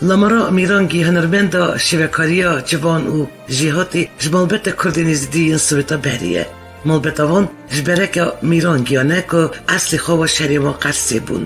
Lamara Mîrangî hunermenda şêwekarîya civan û jêhatî ji malbeta Kurdên nêzîdî yên Swêta beriye. Malbeta wan ji bereka Mîrangiyan e ku eslê xwe wa şerê wan Qersê bûn.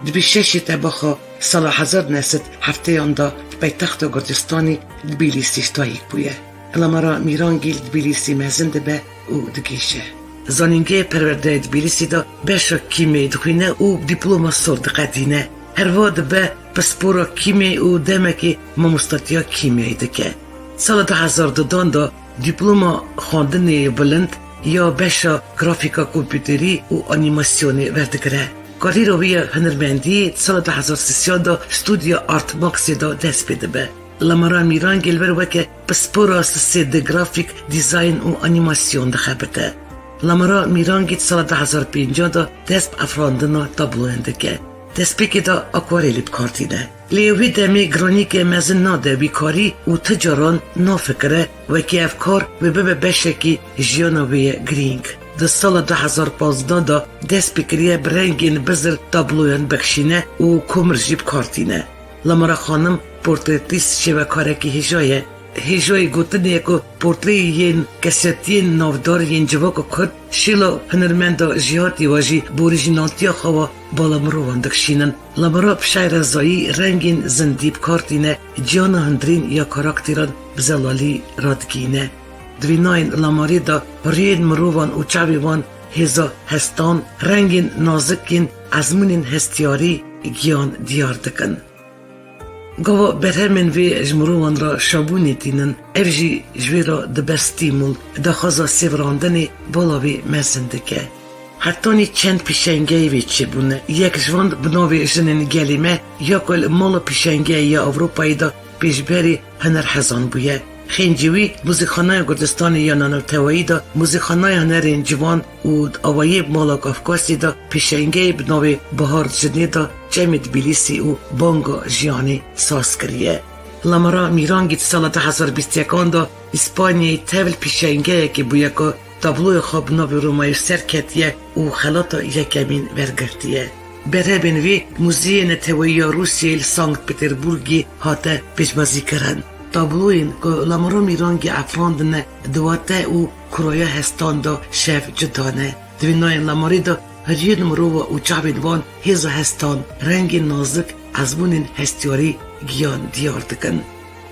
Di bî şeşê tebaxa sala 1970 da di paytexta Kurdistanê Tbilîsî stayîk bûye. Lamara Mîrangî li Tbilîsî mezin dibe û digîşe. Zanîngehê perwerdeyê Tbilîsî da beşa kîmyayê dixwîne û diploma sor diqedîne. Herva dibe paspora kîmyayê û demekî mamostatiya kîmyayê dike. Sala 2002 da diploma xwandinê bilind ya beşa grafîka kompûterî û anîmasyonê werdigire. Karîra wî ya hunermendiyê sala 2003 da Studya Art Maxê da dest pê dibe. Lamara Mîrangî li ber weke paspora 3D grafîk dîzayn û anîmasyon dixebite. Lamara Mîrangî sala 2005 da dest bi efrandina tabloyan dike. Destpêkê da akwarelî bikartîne. Lê wî demê giranîkê mezin nade vîkarî û ti caran nafikire wekî ev kar ve bibe beşekî jiyana wê ye girîng. Di sala 2015 da dest pê kiriye bi rengên bizir tabloyan bexşîne û komir jî bikartîne. Lamara xanim portretîst şêwekarekî hêja ye. Hêjayê gotinê ku portreyê yên kesetiyên navdar yên civaka Kurd şêla hunermenda jêhatî wa jî bi orîjînaltiya xwe wa bala mirovan dikişînin. Lamara bi şeyrezayî rengên zindî bikartîne, ciyana hundirîn ya karakteran bi zelalî radigîne. Di vî nayên Lamarê da rêyên mirovan û çavê wan hêza hestan, rengên nazikên ezmûnên hestiyarî giyan diyar dikin. Gava berhemên vê ji mirovan ra şabûnê tînin, ev jî ji wê ra dibe stîmûl, daxwaza sêvrandinê bala wê mezin dike. Hetanî çend pîşengehê wê çêbûne. Yek ji wan bi navê jinên gelê me ya ku li mala pîşengehê ya Ewropayê da pêşberî hunerhezan bûye. Xêncî wî muzîkxanaya Kurdistanê ya Nanewtewayî da muzîkxanaya hunerên civan û awayê mala Kafkasê da pêşengehê bi navê Bihar Jinê da cemê Tbilîsî û banga jiyanê saz kiriye. Lamara Mîrangî sala 2021 da İspanyayê tevil pîşengehekê bûye ku tabloya xwe bi navê Romayê serketiye û xelata yekemîn wergirtiye. Berhebên wê Muzeyê Neteweyî ya Rûsyayê li Sankt Peterburgê hate pêşwazîkirin. Tabloyên ku Lamara Mîrangî efrandine diwate û kuraya hestan da şev cudane. Di vî nayên Lamarê da heriyên mirova û çavên wan hêza hestan, rengên nazik, ezmûnên hestiyarî giyan diyar dikin.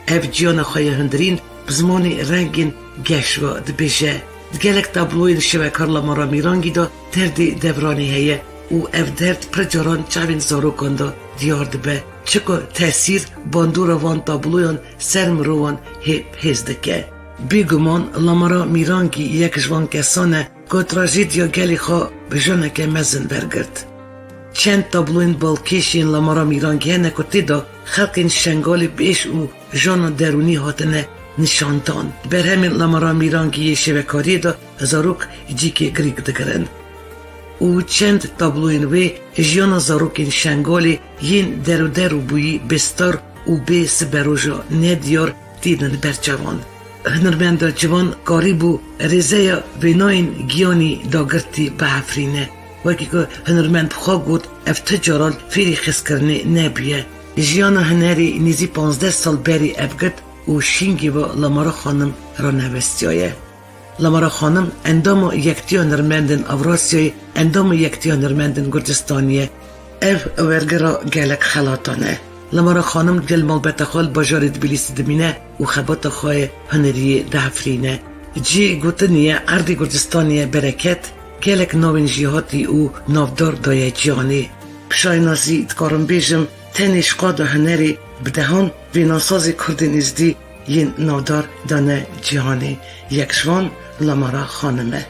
Ev ciyana xwe ya hundirîn bi zimanê rengên geş ve dibêje. Di gelek tabloyên şêwekar Lamara Mîrangî da derdê devranê heye û ev derd pir caran çavên zarokan da diyar dibe. Çiko tesîr bandora van tabloyan ser mirovan hêp hêz dike. Bêguman Lamara Mîrangî yek ji van kesan e ku trajêdiya gelê xwe bi jineke mezin wergirt. Çend tabloyên balkêşiyên Lamara Mîrangî hene ku tê da xelkên şengalê bêş û jana derûnî hatine nîşandan. Berhemên Lamara Mîrangîyê şêwekariyê da zarok cîkê girîk dikirin. û çend tabloyên wê jiyana zarokên şengalê yên derûder û bûyî bêstar û bê siberoja nediyar tînin berçavan. Hunermenda civan karîbû rêzeya vênayên giyanî dagirtî bihefrîne. Wekî ku hunermend xwe got ev ti caran fêrî xizkirinê nebûye. Jiyana hunerê nêzî 15 sal berî ev girt û şîngê ve Lamara xanim ranevestiyaye. Lamara xanim endama Yekîtîya Hunermendên Avrasyayê, endama Yekîtîya Hunermendên Gurcistanê. Ev wergira gelek xelatan e. Lamara xanim gel malbeta xwe li bajarê Tbilîsî dimîne û xebata xwe huneriyê dihefrîne. Cî gotiniye erdê Gurcistanê bereket, gelek navên jêhatî û navdar daye ciyanê. Pişayinasî dikarim bêjim tenê şqada hunerê bi dehan vênasazê Kurdên nêzîdî yên navdar dane cihanê. Yek ji wan Lamara xanim e.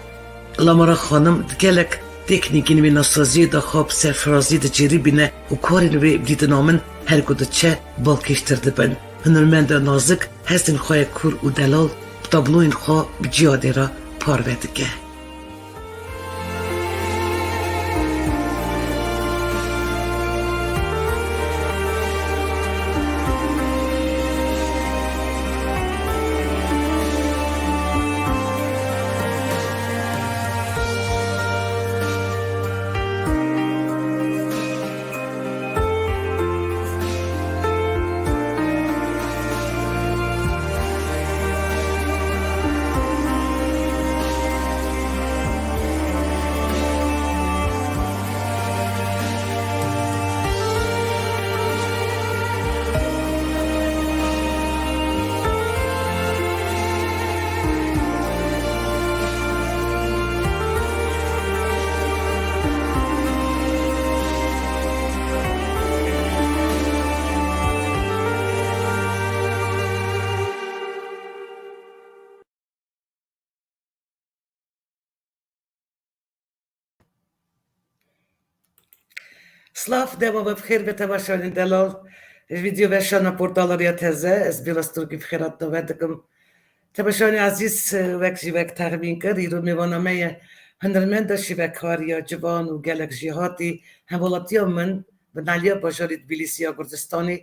Lamara xanim gelek teknîkên vênasaziyê da xwe bi serfirazî dicerî bîne û karên wê dîdinamin her ku diçe balkêştir dibin. Hunermenda nazik hestên xwe ya kûr û delal bi tabloyên xwe bi ciyadê re parve dike. Slav dema bخير بتباشن دلال فيديو weşana portalı Riataza ez Bêlla Stûrkî bخيرات dikim تباشانی عزیز وک جیوک تقبین کرد ایرو میوانامه هنرمند شیوکاریا جوان و گلک جیهاتی همولاتی من به نالیا باشاری تبلیسیا گردستانی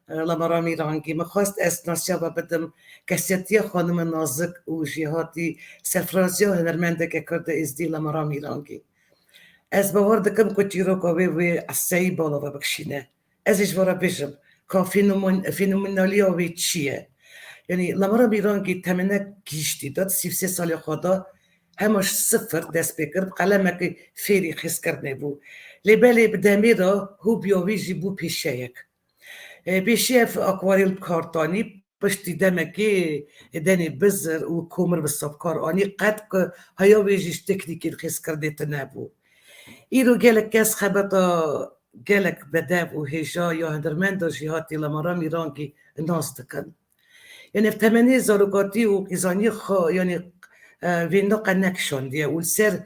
لامارا میرانگی مخواست اسناسیا و بدم کسیتی خانم نازک و جیهاتی سفرازیا هنرمنده که کرده ازدی لامارا میرانگی از باور دکم که چیرو کاوی و اصایی بالا و بکشینه ازش وارا بشم که فینومنالیا وی چیه یعنی لامارا میرانگی temenekî داد 33 سال خدا همش صفر دست بکرد قلمه که فیری خیس کرده بود لیبلی بدمی را هو بیاوی جی بو پیشهیک پیشه اکواریل کارتانی پشتی دمکی دنی بزر و کومر بسابکار آنی قد که هیا ویجیش تکنیکی خیس کرده تنبو ایرو گلک کس خبتا گلک بدب و هجا یا هنرمند جیهاتی لامارا میرانگی ناز دکن يعني في 80 زاروكاتي وكيزاني يعني فينا قنكشون دي والسر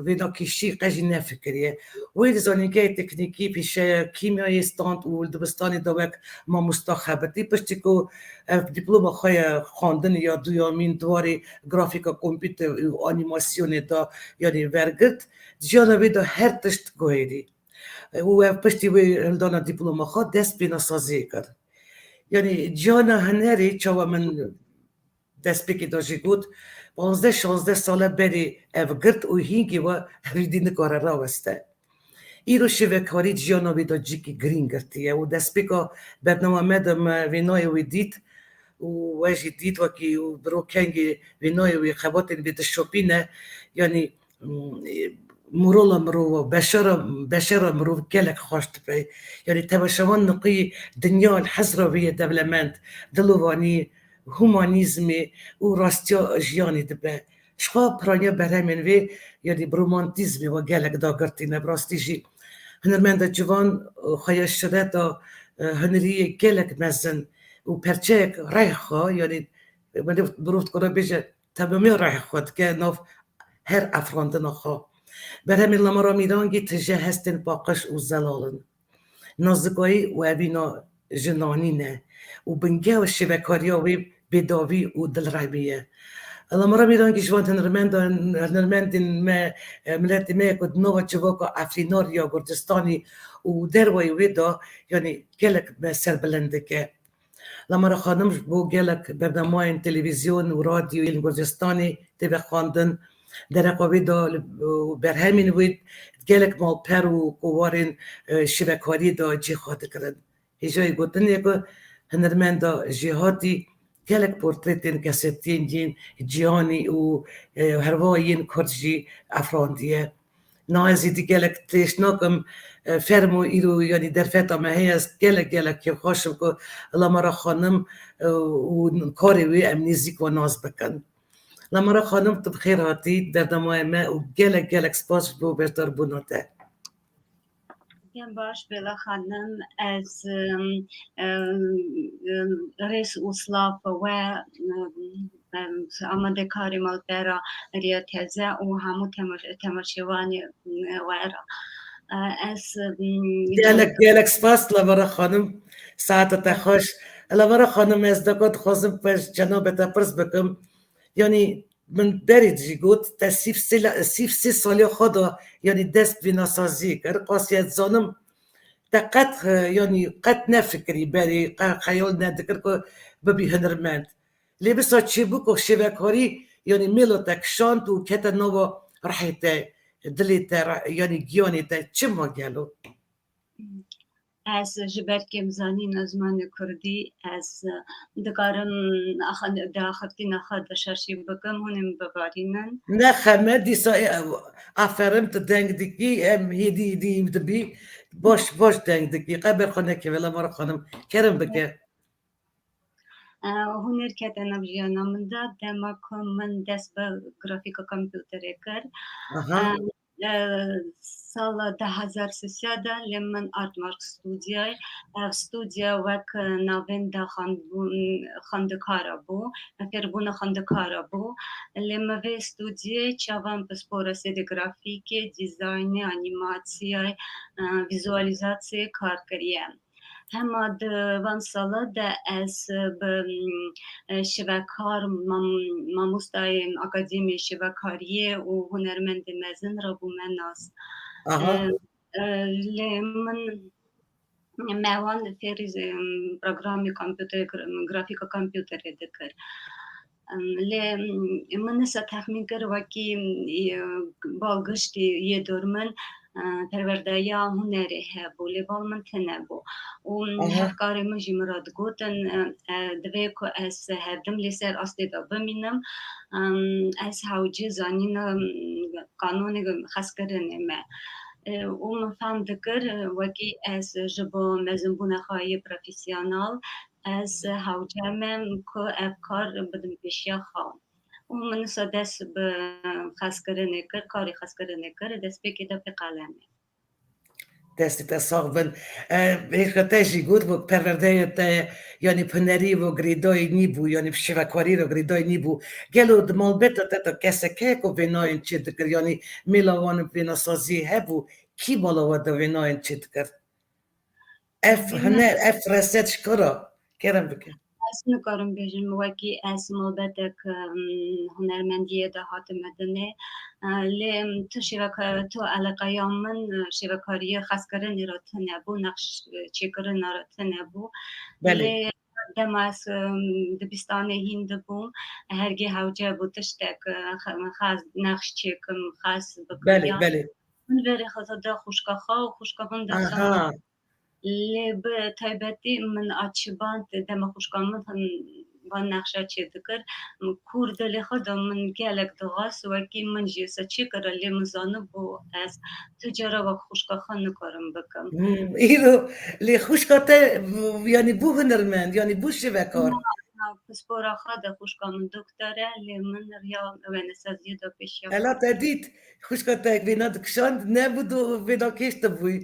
فينا كيشي قاجي نافكريه ويد زاني جاي تكنيكي بيش كيميائي ستاند والدبستاني دوك ما مستخبتي باش تيكو دبلوم خويا خواندن يا دويامين دواري جرافيكا كمبيوتر وانيماسيون دا يعني ورگت جانا ويدا هر تشت گوهيدي وباش تي دانا دبلوم خا دست بينا سازي کرد یعنی جانا هنری چاوا من دست بکی داشتی گود 15-16 ساله بری او گرد و هینگی و ریدی نکاره راوسته ایرو شیوکاری جانا ویدا جیکی گرین گرتیه و دست بکا برنامه مدم وینای وی دید و وجی دید وکی و برو کنگی وینای وی خباتین بید شوپینه یعنی مرولا مرو بشرة مرو gelek خوش تبعي يعني تبشمان نقي دنيا الحزرة ويا دبلمنت دلواني هومانيزمي وراستيا جياني دبا شخوا برانيا برامن في يعني برومانتيزمي وgelek دا قرتينا براستي جي هنرمندا جوان خيا الشدادا هنرية gelek مزن وبرچك رايخة يعني بروفت كنا بيجا تبامي رايخة كانوف هر افراندنا خوا برهم لامارا میرانگی تجه هستن باقش و زلالن نازگایی و اوینا جنانینه و بنگه و شیوکاریاوی بداوی و دلرایبیه لامارا میرانگی جوان هنرمندین ملت ما کد نووا جواکا افرینار یا گردستانی و دروی ویدا یعنی گلک سر بلنده که لامارا خانم بو گلک برنامه تلویزیون و رادیو این گردستانی تبه خواندن در قوی دا بر همین وید گلک مال پر و قوارین شیوکاری دا جهاد کرد هجای گوتن یکو هنرمند جهادی گلک پورتریتین کسیتین جین جیانی و هروایین کرجی افراندیه نازی دی گلک تشناکم فرمو ایرو یعنی در فتا مهی از گلک که خوشم که لامارا خانم و کاری وی امنیزیک و ناز بکن لامارا خانم تو بخیر هاتی در دمای ما و گلک سپاس بو بهتر بوناته باش بلا خانم از رئیس اسلاف و آماده کاری مالبرا ریاتزه و همو تماشیوانی ویرا از گلک سپاس لامارا خانم ساعت تخوش لامارا خانم از دکات خوزم پش جناب تپرس بکم یعنی من برید جی گوت تا سیف سی سالی خدا یعنی دست بی ناسازی کرد قاسیت زانم تا قد یعنی قد نفکری بری خیال ندکر که ببی هنرمند لی بسا چی بو که شیوکاری یعنی میلو تک شانت و کتا نوا رحیته دلی تا یعنی گیانی تا چی ما گلو از جبرکم زانی نزمان کردی از دکارم داختی نخد شرشی بکم هنم ببارینن نه خمه دیسا افرم تا دنگ دیگی ام هیدی دیم دبی باش دنگ دیگی قبر خانه که ولی مرا خانم کرم بکه هنر کتا نبجیانا من دا دما کن من دست با گرافیک کامپیوتر کرد ساڵە 2013 دا لێ من ئارتمارک ستودیای ستودیا وەک ناوێندا خوێندکارە بوو فێربوونە خوێندکارە بوو لێ مەvê ستودیê çavan pispora sêdîgrafîkê dîzaynê anîmasyayê vîzualîzasyayê kar kiriye hema di van sala de ez bi şêwekar mamostayê akademiyê şêwekarîyê û hunermendê mezin rabûme nas lê min Mêvan fêrî programê kompûterê grafîka kompûterê dikir lê min nisa texmîn kir wekî balgiştî yê dor min perwerdeya hunerê hebû lê bal min tune bû û hevkarê min jî min ra digotin divê ku ez hevdim lê ser astê de bimînim ez hewcê zanîna kanûnê xezkirinê me û min fehm dikir wekî ez ji bo mezinbûna xwe yê profesyonal ez hewce me ku ev kar bidim pêşiya xwe û min nisa dest bi xezkirinê kir karê xezkirinê kir destpêkê de pê qalemê destê te sağ bin hêka te jî got bû perwerdeyê te yanî hunerî û girêdayî nîbû yanî şêwekarî re girêdayî nîbû gelo di malbeta te de kesek heye ku vênayên çê dikir yanî mêla wan vênasaziyê hebû kî mala we de vênayên çê dikir ev huner ev reset ji kira kerem bike ez nikarim bêjim wekî ez malbetek hunermendiyê de hatime dinê lê tu tu eleqeya min şêwekariyê xezkirinê re tune bû neqş çêkirina re tune bû lê dema ez dibistanê hîn dibûm hergê hewce bû tiştek xez neqş çêkim xez bikim min verê xeza de xwişka xwe û xwişka min de lê bi taybetî min açîban dema xwişka min van nexşa çê dikir kûr dilê xwe de min gelek dixwast wekî min jî se çê kire lê min zanibû ez tu cara wek xwişka xwe nikarim bikim îro lê xwişka te yanî bû hunermend yanî bû şêwekar pispora xwe de xwişka min doktor e lê min riya wênesaziyê de pêşiya ela te dît xwişka te vêna dikişand nebû vêna kêş dibûyî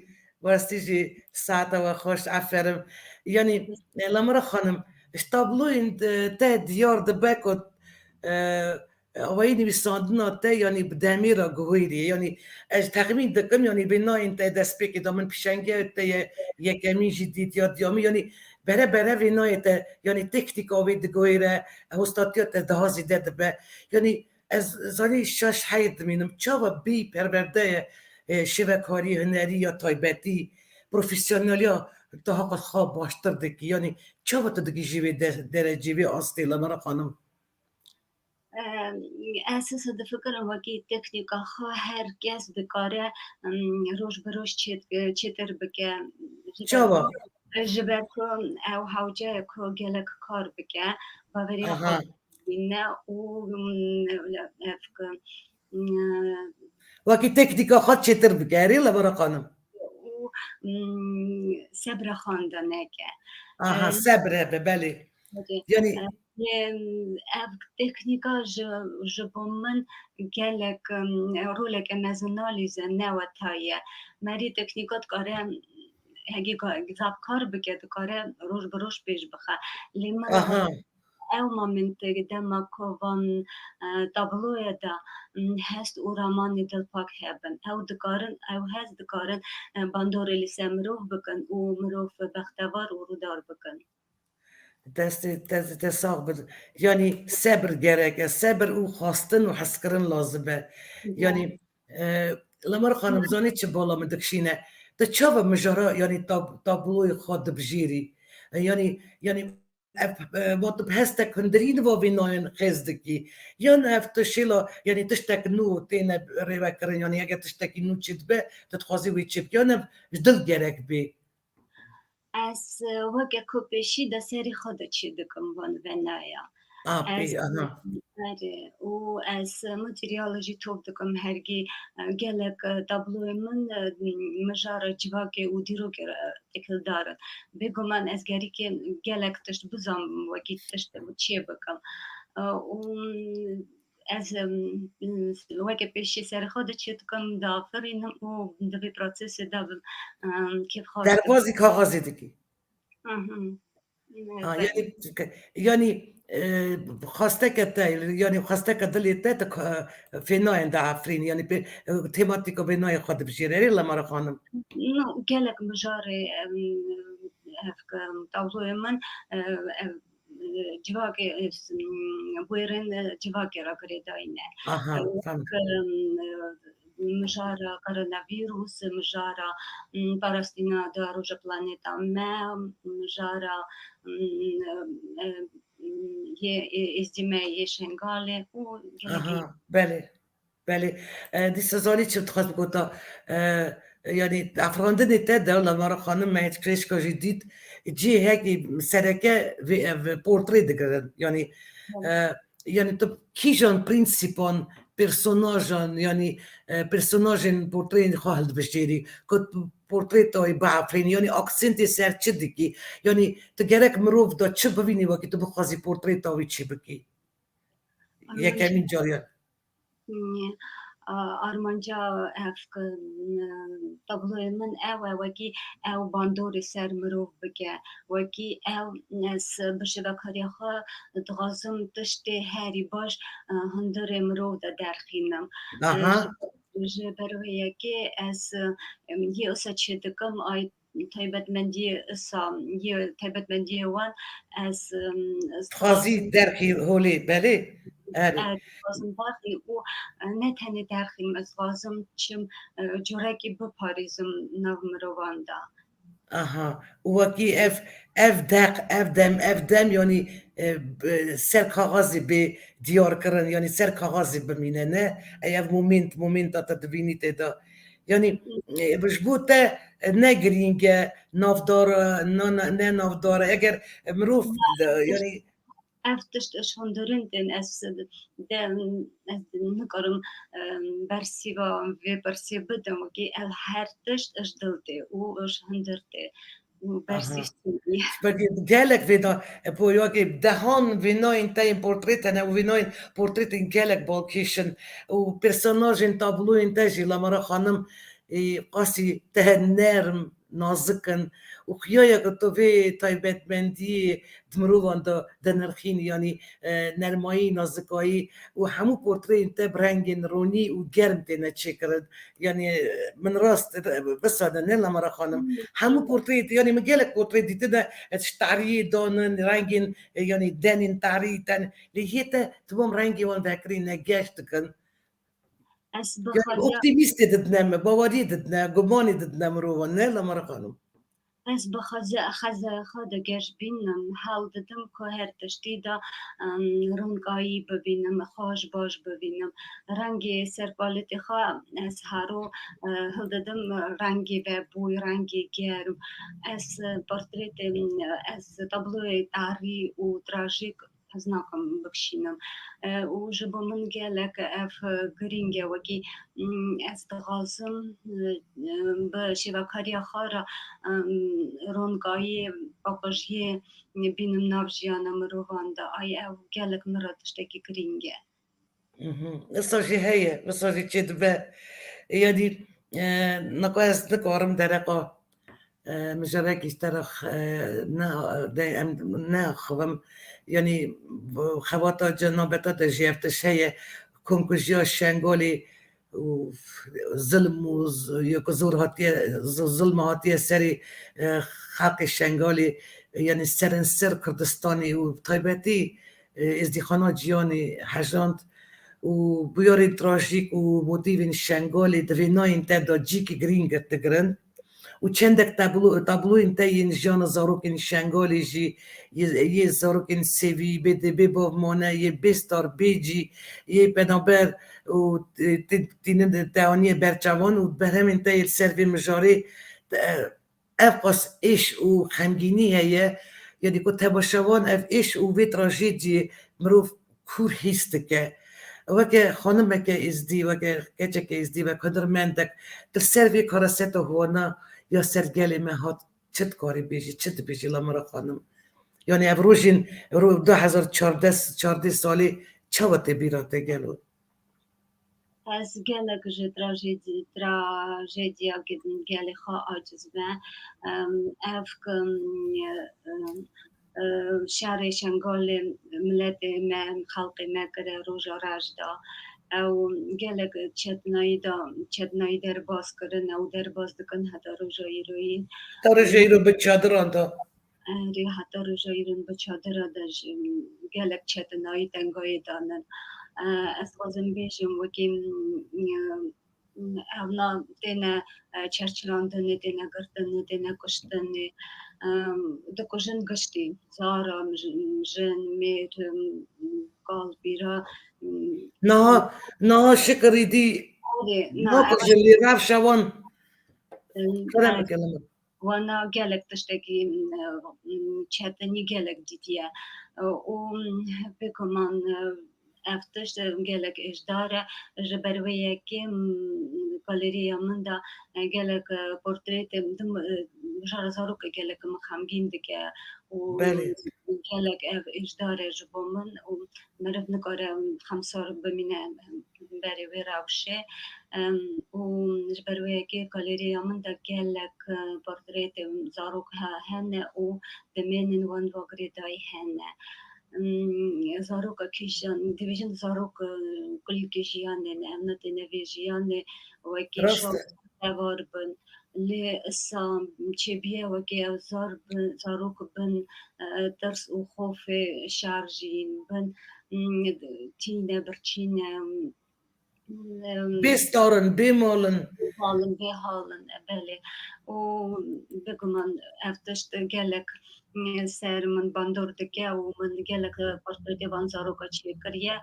westî jî saeta we xweş aferin yanî Lamara xanim ji tabloyên te diyar dibe ku awayî nivîsandina te yanî bi demê re guhêrî yanî ez texmîn dikim yanî vênayên te destpêkê de min pîşengehê te ye yekemîn jî dît ya diyamî yanî bere vênayê te yanî teknîka wê diguhêre hostatiya te daha zêde dibe yanî ez zanî şaş heyê dimînim çawa bî perwerdeyê şêwekarî hunerî ya taybetî profesyoneliya daha qet xwe baştir dikî yanî çawa tu dikî ji vê derecê vê astê Lamara xanim ez difikirim wekî teknîka xwe her kes dikare roj bi roj çêtir bike çawa ji ber ku ew hewceyek ku gelek kar bike baveriya xwe bîne û wekî teknîka xwe çêtir bike herî Lamara xanim û sebra xwendineke sebr hebe belê yanî ev teknîka ji bo min gelek roleke mezinalîze neweta ye merî teknîka dikare hegî zavkar bike dikare roj bi roj pêş bixe lê min ew mamintê dema ku van tabloya de hest û ramanê dilpak hebin ew dikarin ew hez dikarin bandorê li ser mirov bikin û mirov bextewar û rûdar bikin destê te sağ bin yanî sebr gerek e sebr û xwastin û hezkirin lazim e yanî Lamara xanim zanî çi bala min dikişîne tu çawa mijara yanî tabloyê xwe dibijêrî yanî ev tu bi hestek hundirîn va vênayên xêz dikî yan ev tu şêla yanî tiştek nû têne rêvekirin yanî eger tiştekî nû çê dibe tu dixwazî wê çê bikî yan ev ji dil gerek bê ez weke ku pêşî de serî xwe de çê dikim van venaya û ez materyala jî top dikim hergî gelek tabloyê min mijara civakê û dîrokê tekildar in bêguman ez gerîkê gelek tişt bizanım wekî tişt çê bikim û از وقت پیشی سر خود چیت کم دافرینم و دوی پروسس دا کیف خواست دروازی کاغذی دیگه بله یعنی خواسته که یعنی خواسته که دلی تا فینای دا افرین یعنی تماتیکو بینای خود بشیره لامارا خانم نو گلک مجاره تابلو من جواکه بویرن جواکه را کرده اینه آها فهمت مجارا کoronavirus مجارا پاراستینا دا روژا پلانета ما مجارا یه ازدیمه یه شنگاله و آها بله بله دی سزانی چی بتخواست بگوتا یعنی افراندن تا لامارا خانم مهد کریش که جدید جی هکی سرکه و پورتری دگرن یعنی تو کیجان پرینسیپان personagen yani personagen portrein khald beshiri kot portret ay bafrin yani aksenti serchidiki yani te gerek mirov da çi bibînî wekî tu bixwazî portreta wî çi bikî yekemîn cariyan Armanca ev tabloya min ew e wekî ew bandorê ser mirov bike wekî ew ez bi şêwekariya xwe dixwazim tiştê herî baş hundirê mirov de derxînim ji ber wê yekê ez yê wisa çê dikim ay taybetmendiyê wisa yê taybetmendiyê wan ez dixwazî derxî holê belê dixwazim derxî û ne tenê derxîm ez dixwazim çim curekî biparêzim nav mirovan da aha wekî ev dem yanî ser kaxazê bê diyarkirin yanî ser kaxazê bimîne ne ev momenta te dibînî tê de yanî ji bo te ne girîng e navdar ne navdar e eger mirov yanî ev tişt eş hundirin tên ez nikarim bersîva vê bersê bidim wekî ev her tişt eş dil tê û eş hundir tê bersî gelek vê da poyakê dehan vênayên te yên portrêtên ew vênayên portrêtên gelek balkêşin û personajên tabloyên te jî Lamara xanim qasî te nerm nazikin û xiyayeke tu vê taybetmendiyê di mirovan de dinirxînî yanî nermayî nazikayî û hemû portreyên te bi rengên ronî û germ têne çêkirin yanî min rast bisane ne Lamara xanim hemû portreyê yanî min gelek portrê dîtine ji teriyê danin rengên yanî denên terî ten lê hê te timam rengê wan vekirî ne geş dikin optîmîstê didine me bawerî didine gumanê didine mirovan ne Lamara xanim ez bi xeze xwe de geş bînim hewl didim ku her tiştî de rûnkayî bibînim xweş baş bibînim rengê serpaletê xwe ez hero hil didim rengê vebûy rengê germ ez portrêtê ez tabloyê tarî û trajîk ez nakim bikişînim û ji bo min gelek ev girîng e wekî ez dixwazim bi şêwekariya xwe re rûnkayî paqijiyê bînim nav jiyana mirovan de ay ew gelek min re tiştekî girîng e wisa jî heye wisa jî çê dibe yanî neka ez dikarim dereqa mijarekî te re neaxivim yanî xewata cenabeta de jî ev tiş heye komkujiya şengalê û zilm û zor hatiye zilma hatiye serê xelkê şengalê yanî serin ser Kurdistanê û taybetî êzdîxana ciyanê hejand û bûyerên trajîk û motîvên şengalê di vênayên te de cîkî girîng digirin û çendek tabloyên te yên jiyana zarokên şengalê jî yê zarokên sevî bê bav mane yê bêstar bê cî yê penaber û tînin te aniye berçavan û berhemên te yê ser vê mijarê ev qas êş û xemgînî heye yanî ku tebaşevan ev êş û vê trajêdiyê mirov kûr hîs dike weke xanimeke êzdî weke keçeke êzdî wek hunermendek di ser vê karaseta wana ya ser gelê me hat çi dikarî bêjî çi dibêjî Lamara xanim yanî ev rojên 2014 salê çawa te bîra te gelo? Ez gelek ji trajediya gelê xwe aciz be. Ev şerê şengalê miletê me xelkê me kire roja rej da. Ew gelek çetinayî derbas kirin ew derbas dikin heta roja îroyî. Ta rojeyro bi çadiran da. Heta roja îrên bi çadira de ji gelek çetinayî tengayê danin. Ez dixwazim bêjim wekî evna têne çerçirandinê, têne girtinê, têne kuştinê, dikujin giştî zaran, jin, mêr, gal, bîra. Niha şikerî dî nakir ji lê rewşa wan kerem bike min. Wana gelek tiştekî çetinî gelek dîtiye û pêkuman ev tişt gelek êjdar e ji ber wê yekê galeriya min de gelek portrêtê bijara zarokê gelek min xemgîn dike û gelek ev êjdar e ji bo min û meriv nikare xemsar bimîne berê wê rewşê û ji ber wê yekê galeriya min de gelek portrêtê zarok hene û demênên wan vagirê dayî hene. Zaroka kîjan dibêjin zarok kulîlkê jiyanê ne, em netêne vê jiyanê wekî şewer bin. Lê issa çêbûye wekî ew zarok bin tirs û xofê şer jîn bin, tîne birçîne, bêstarin, bêmalin. Bêhalin belê û biguman ev tişt gelek ser min bandor dike û min gelek portrêtê wan zaroka çêkiriye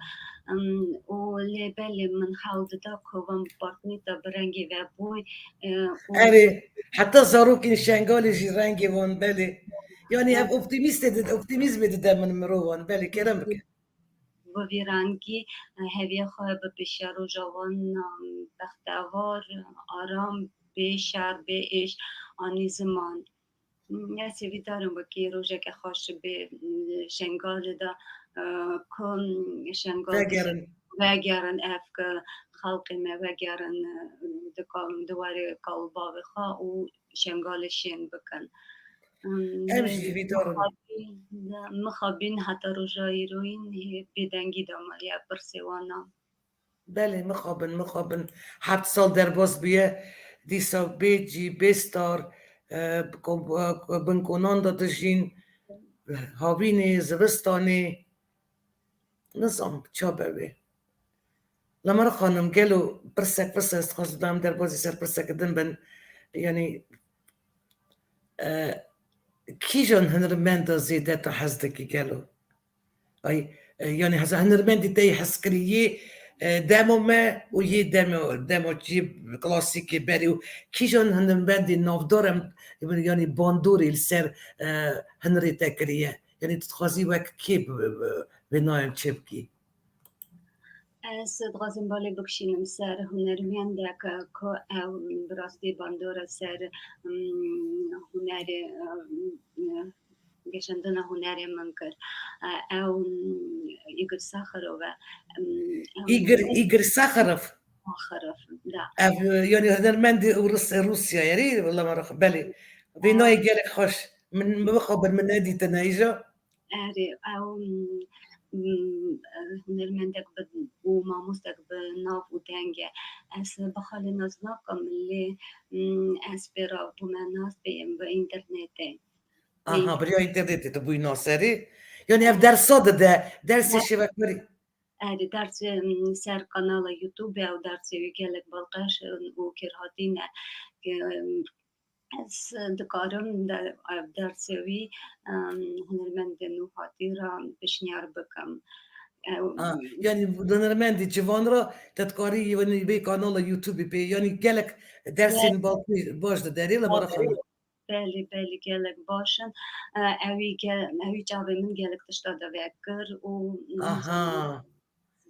û lê belê min hewl dida ku van portrêta bi rengê vebûy. Erê heta zarokên şengalê jî rengê wan belê. Yani ev optîmîzmê dide min mirovan belê kerem bike. Bi vî rengî heviyê xwe bi pêşiya roja wan bextewar, aram, bê şer, bê êş anî ziman. Ez sêvîdarim wekî rojeke xweş bê şengalê de ku şengal vegerin ev xelkê me vegerin di warê qalbavê xwe û şengalê şên bikin. Em jî vîdarin. Mixabîn heta roja îroyîn bêdengî damaliye pirsê wana. Belê mixabin 7 sal derbas bûye dîsa bêcî bêstar binkonan da dijîn havînê zivistanê nizam ça be wê. Lamara xanim gelo pirsek ez dixwazim em derbasî ser pirsekê din bin yanî kîjan hunermenda zêde tu hez dikî gelo? Ay yanî hunermendê te yê hezkiriyê dema me û yê dema cî klasîkê berê û kîjan hunermendên navdar em yanî bandorê li ser hunerê te kiriye? Yanî tu dixwazî wek kê vê nayên çê bikî? Ez dixwazim balê bikişînim ser hunermendek ku ew bi rastî bandor e ser hunerê geşandina hunerê min kir. Ew Îgir Saxarov e. Îgir Saxarov? Da. Ev yanî hunermendê Rûsyayê rê Lamara belê. Vê nayê gelek xweş. Min bixabin min nedîtine îja. Erê ew hunermendek û mamostek bi nav û deng e. Ez bixalê nas nakim lê ez pê rabûme nas pêyim bi înternetê. Aha, biriya înternetê tu bûyî nas erê? Yani ev dersa dide, dersê şêwekarî. Erê ders ser kanala YouTube ew dersê wî gelek balqeş û kêrhatîne. Ez dikarim ev dersê wî hunermendên nû hatî re piştniyar bikim. Yani hunermendê civan ra te dikarî vê kanala YouTubeê pê yanî gelek dersên baş dide erê Lamara xanim? Belê gelek baş in. Ewî çavê min gelek tişta de vekir û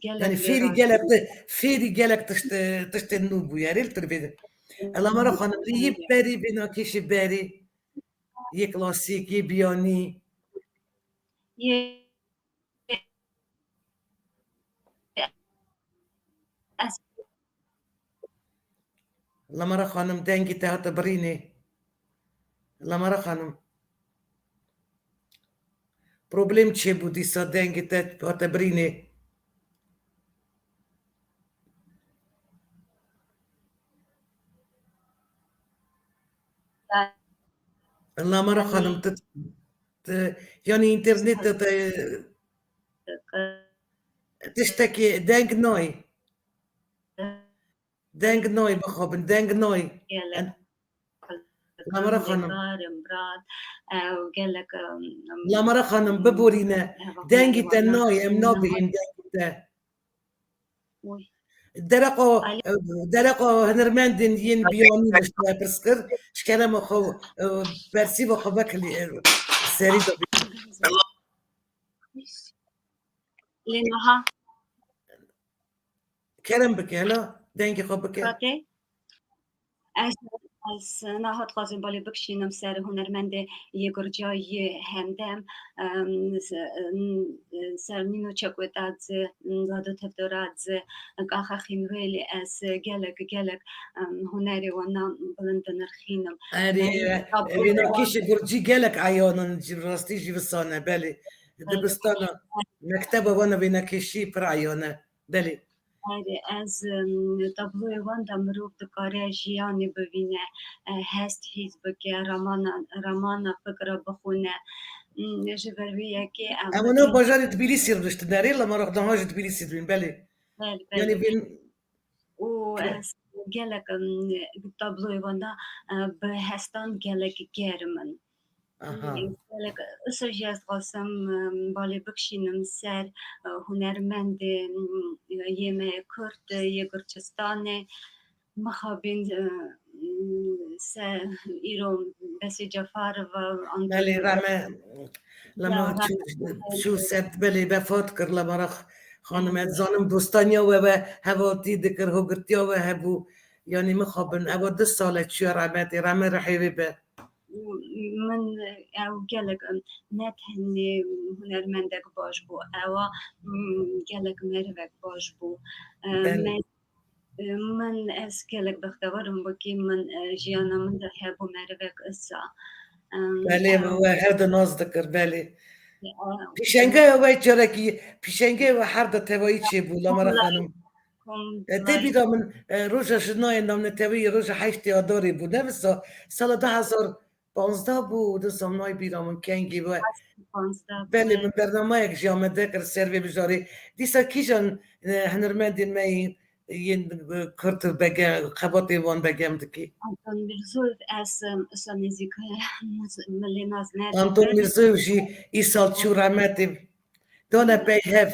yani fêrî gelek tiştên nû bûye erê li tir vê. Lamara xanim yê berî vê nakêşê berî yê klasîk yê biyanî Ez Lamara Hanım dengi te hata brini. Lamara Hanım. Problem ce bu disa dengi te hata brini. Lamara Hanım yani internette تشتكي دنگ نوي دنگ نوي بخوبن دنگ نوي Lamara Hanım. gelek Lamara Hanım ببورينا دنگي te نوي ام نوبين دنگي te درقو هنرمندين ين بيوني بشتا برسكر شكرا خو برسي بخو بكلي سري دو لنها كرم بك هلا دنگي خو بك فاتي از نهاد قازم بالی بکشینم سر هنرمند یگرجای همدم سر نینو چکوت از زادو تفدور از قاخا خینویلی از گلک هنری وانا بلند نرخینم وینا کیش گرجی گلک عیانن راستی جی بسانه بله دبستانا مکتبه وانا وینا کیشی پر عیانه بله از تابلوی وان دمروف دکاره جیانی ببینه هست هیچ بکه رمان فکر بخونه جبرویه که اما نو باجار تبلیسی رو داشت نری لما راه دهاج تبلیسی دوین بله یعنی بین و از گلک تابلوی وان به هستان گلک گرمن گلک اسجاز قاسم بالی بکشینم سر هنرمند یمه کرد گرجستانê مخابین سر ایرو بسی جفار و بله رمه لما شو سد بله بفات کر لما راه خانم اتزانم دوستانیا و هواتی دکر هوگرتیا و هبو یعنی مخابن اوا 2 ساله چو رمه رحیوی به من او gelek net henni hunermendek baş bû ewa gelek merivek baş bû min ez gelek bextewarim wekî min jiyana min de hebû merivek issa بله و هر دو ناز دکر بله پیشنگه و چرکی پیشنگه و هر دو توایی چی بو لامارا خانم ده بیدا من روژا شنای نام نتوایی روژا 8 آداری بو نوستا سال 2015 بو دوستم نای بیدا من کنگی و بله من برنامه یک جامده کر سروی بجاری دیسا کیجان هنرمندین می ین کرتر بگه خباتی وان بگم دکی Anton Mirzoyev ez sanezika Melinaz nerede? Anton Mirzoyev jî îsal çû rahmetê dona pey hev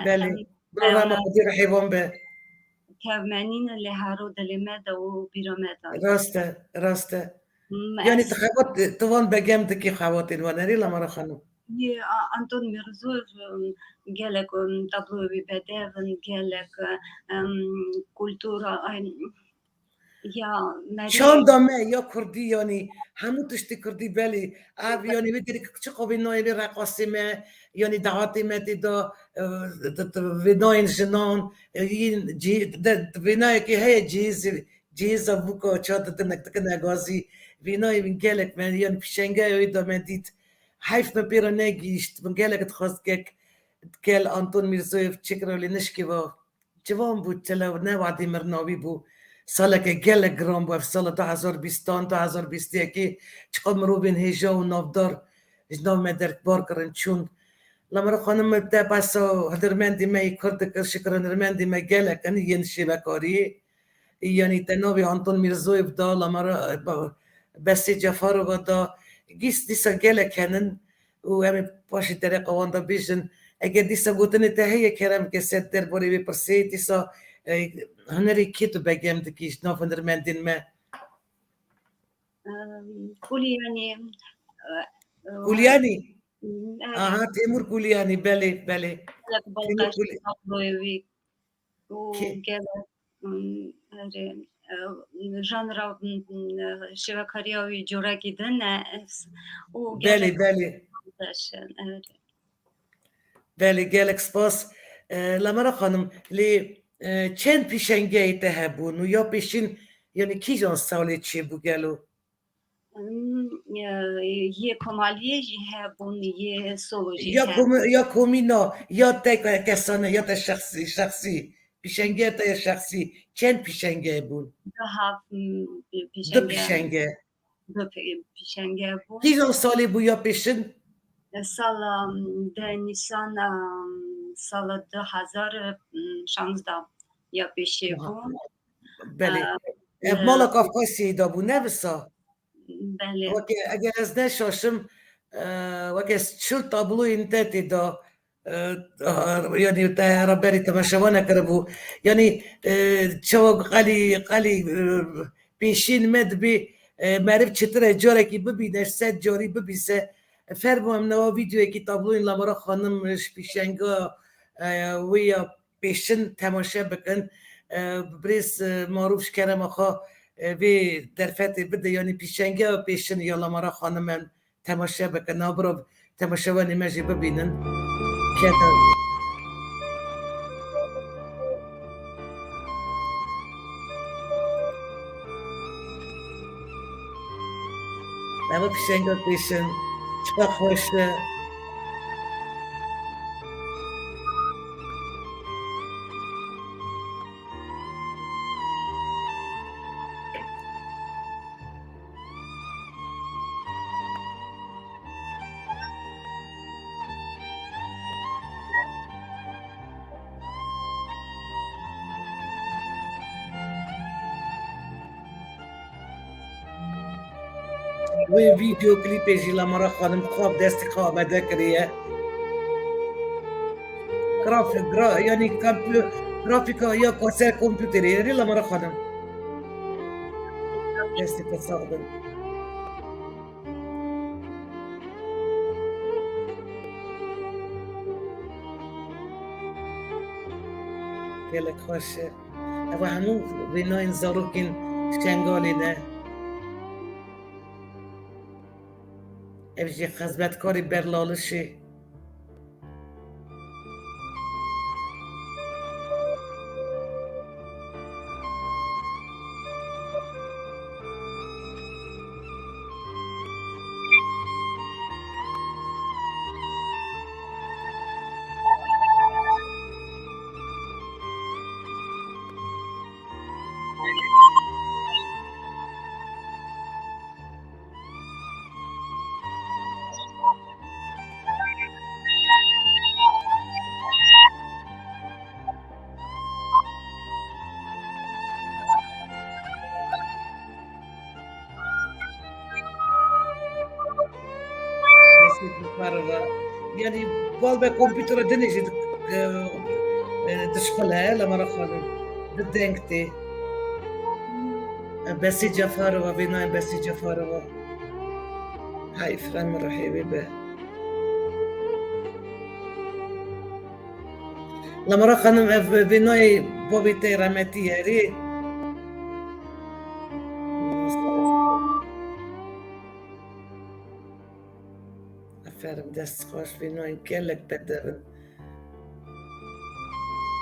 belê programa xwedî rehêvan be kevmenîn li hero dilê me de û bîra me da rast e yanî tu xebat tu van begem dikî xewatên wan herî Lamara xanûm Anton Mirzoyev gelek tabloyê bedevin gelek kultura çanda me ya Kurdî yanî hemû tiştê Kurdî belê ev yanî wê derê çi qavê nayê vê reqasê me yanî dehatê me tê da vê nayên jinan vê nayekê heye cihêza bûka ça didinek dikine gazî vê nayê min gelek me yanî pîşengehê wê da me dît heyf me pê re negîşt min gelek dixwast gel Anton Mirzoyev çêkira lê nişkeva ciwan bû tele newedî mirinavî bû saleke gelek giran bû ev sala 2020 çiqa mirovên hêja û navdar ji nav me derkbar kirin çûn Lamara xanım te besa hunermendê me yê Kurd dikir şikir hunermendê me gelek in yên şêwekarîyê yanî te navê Anton Mirzoyev da Lamara besê Cefarova da dîsa gelek henin û em ê paşê dereqa wan da bêjin eger dîsa gotinê te heye keremke sed derbarê wê pirsê dîsa hunerê kê tu begem dikî ji nav hunermendên me Kulyanî aha Temur Kulyanî belê belê janra şêwekariya wî corekî din e belê belê gelek spas Lamara خانم لی چند پیشنگه ایته هبون و یا پیشین یعنی کی جان سالی چی بگلو یه کمالیه جی هبون یه سولو جی هبون یا کومینا یا ته کسانه یا ته شخصی پیشنگه ته شخصی چند پیشنگه بون دو هفت دو پیشنگه پیشنگه بون کی جان سالی بو یا پیشین سال ده نیسان سال 2016 یا پیشه بون بله مالا کافکاسی دا بو نویسا بله اگر از نشاشم وەکە چل تابلوین تێتێدا ینی ڕەبەری تەماشەوە نەکرد بوو ینی چاوە قەلی پێشین me dibê meriv çitire carekî bibîne sed carî bibîse Fermo em newa vîdyoyekî tabloyên Lamara xanim ji pêşenga wê ya pêşin temaşe bikin birêz Marûf ji kerema xwe vê derfetê bide yanî pêşengeya pêşin ya Lamara xanim em temaşe bikin nabira temaşevanê me jî bibînin kete Ev pêşenga pêşin çiqa xweş e wê vîdyo klîpê jî Lamara xanim xwe bi destê xwe amade kiriye yanî grafîka ya ser kompûterê herî Lamara xanim destê te sağ bin gelek xweş e ev hemû wênayên zarokên şengalê ne ev jî xezmetkarê berlalişê yani bal be kompûtera dinê jî dişxile Lamara xanim di deng tê Besî Cefarova wênayên Besî Cefarova heyf em rihêvê be Lamara xanim ev wênayê bavê te rahmetî herî aferin dest xweş wênayên gelek bederin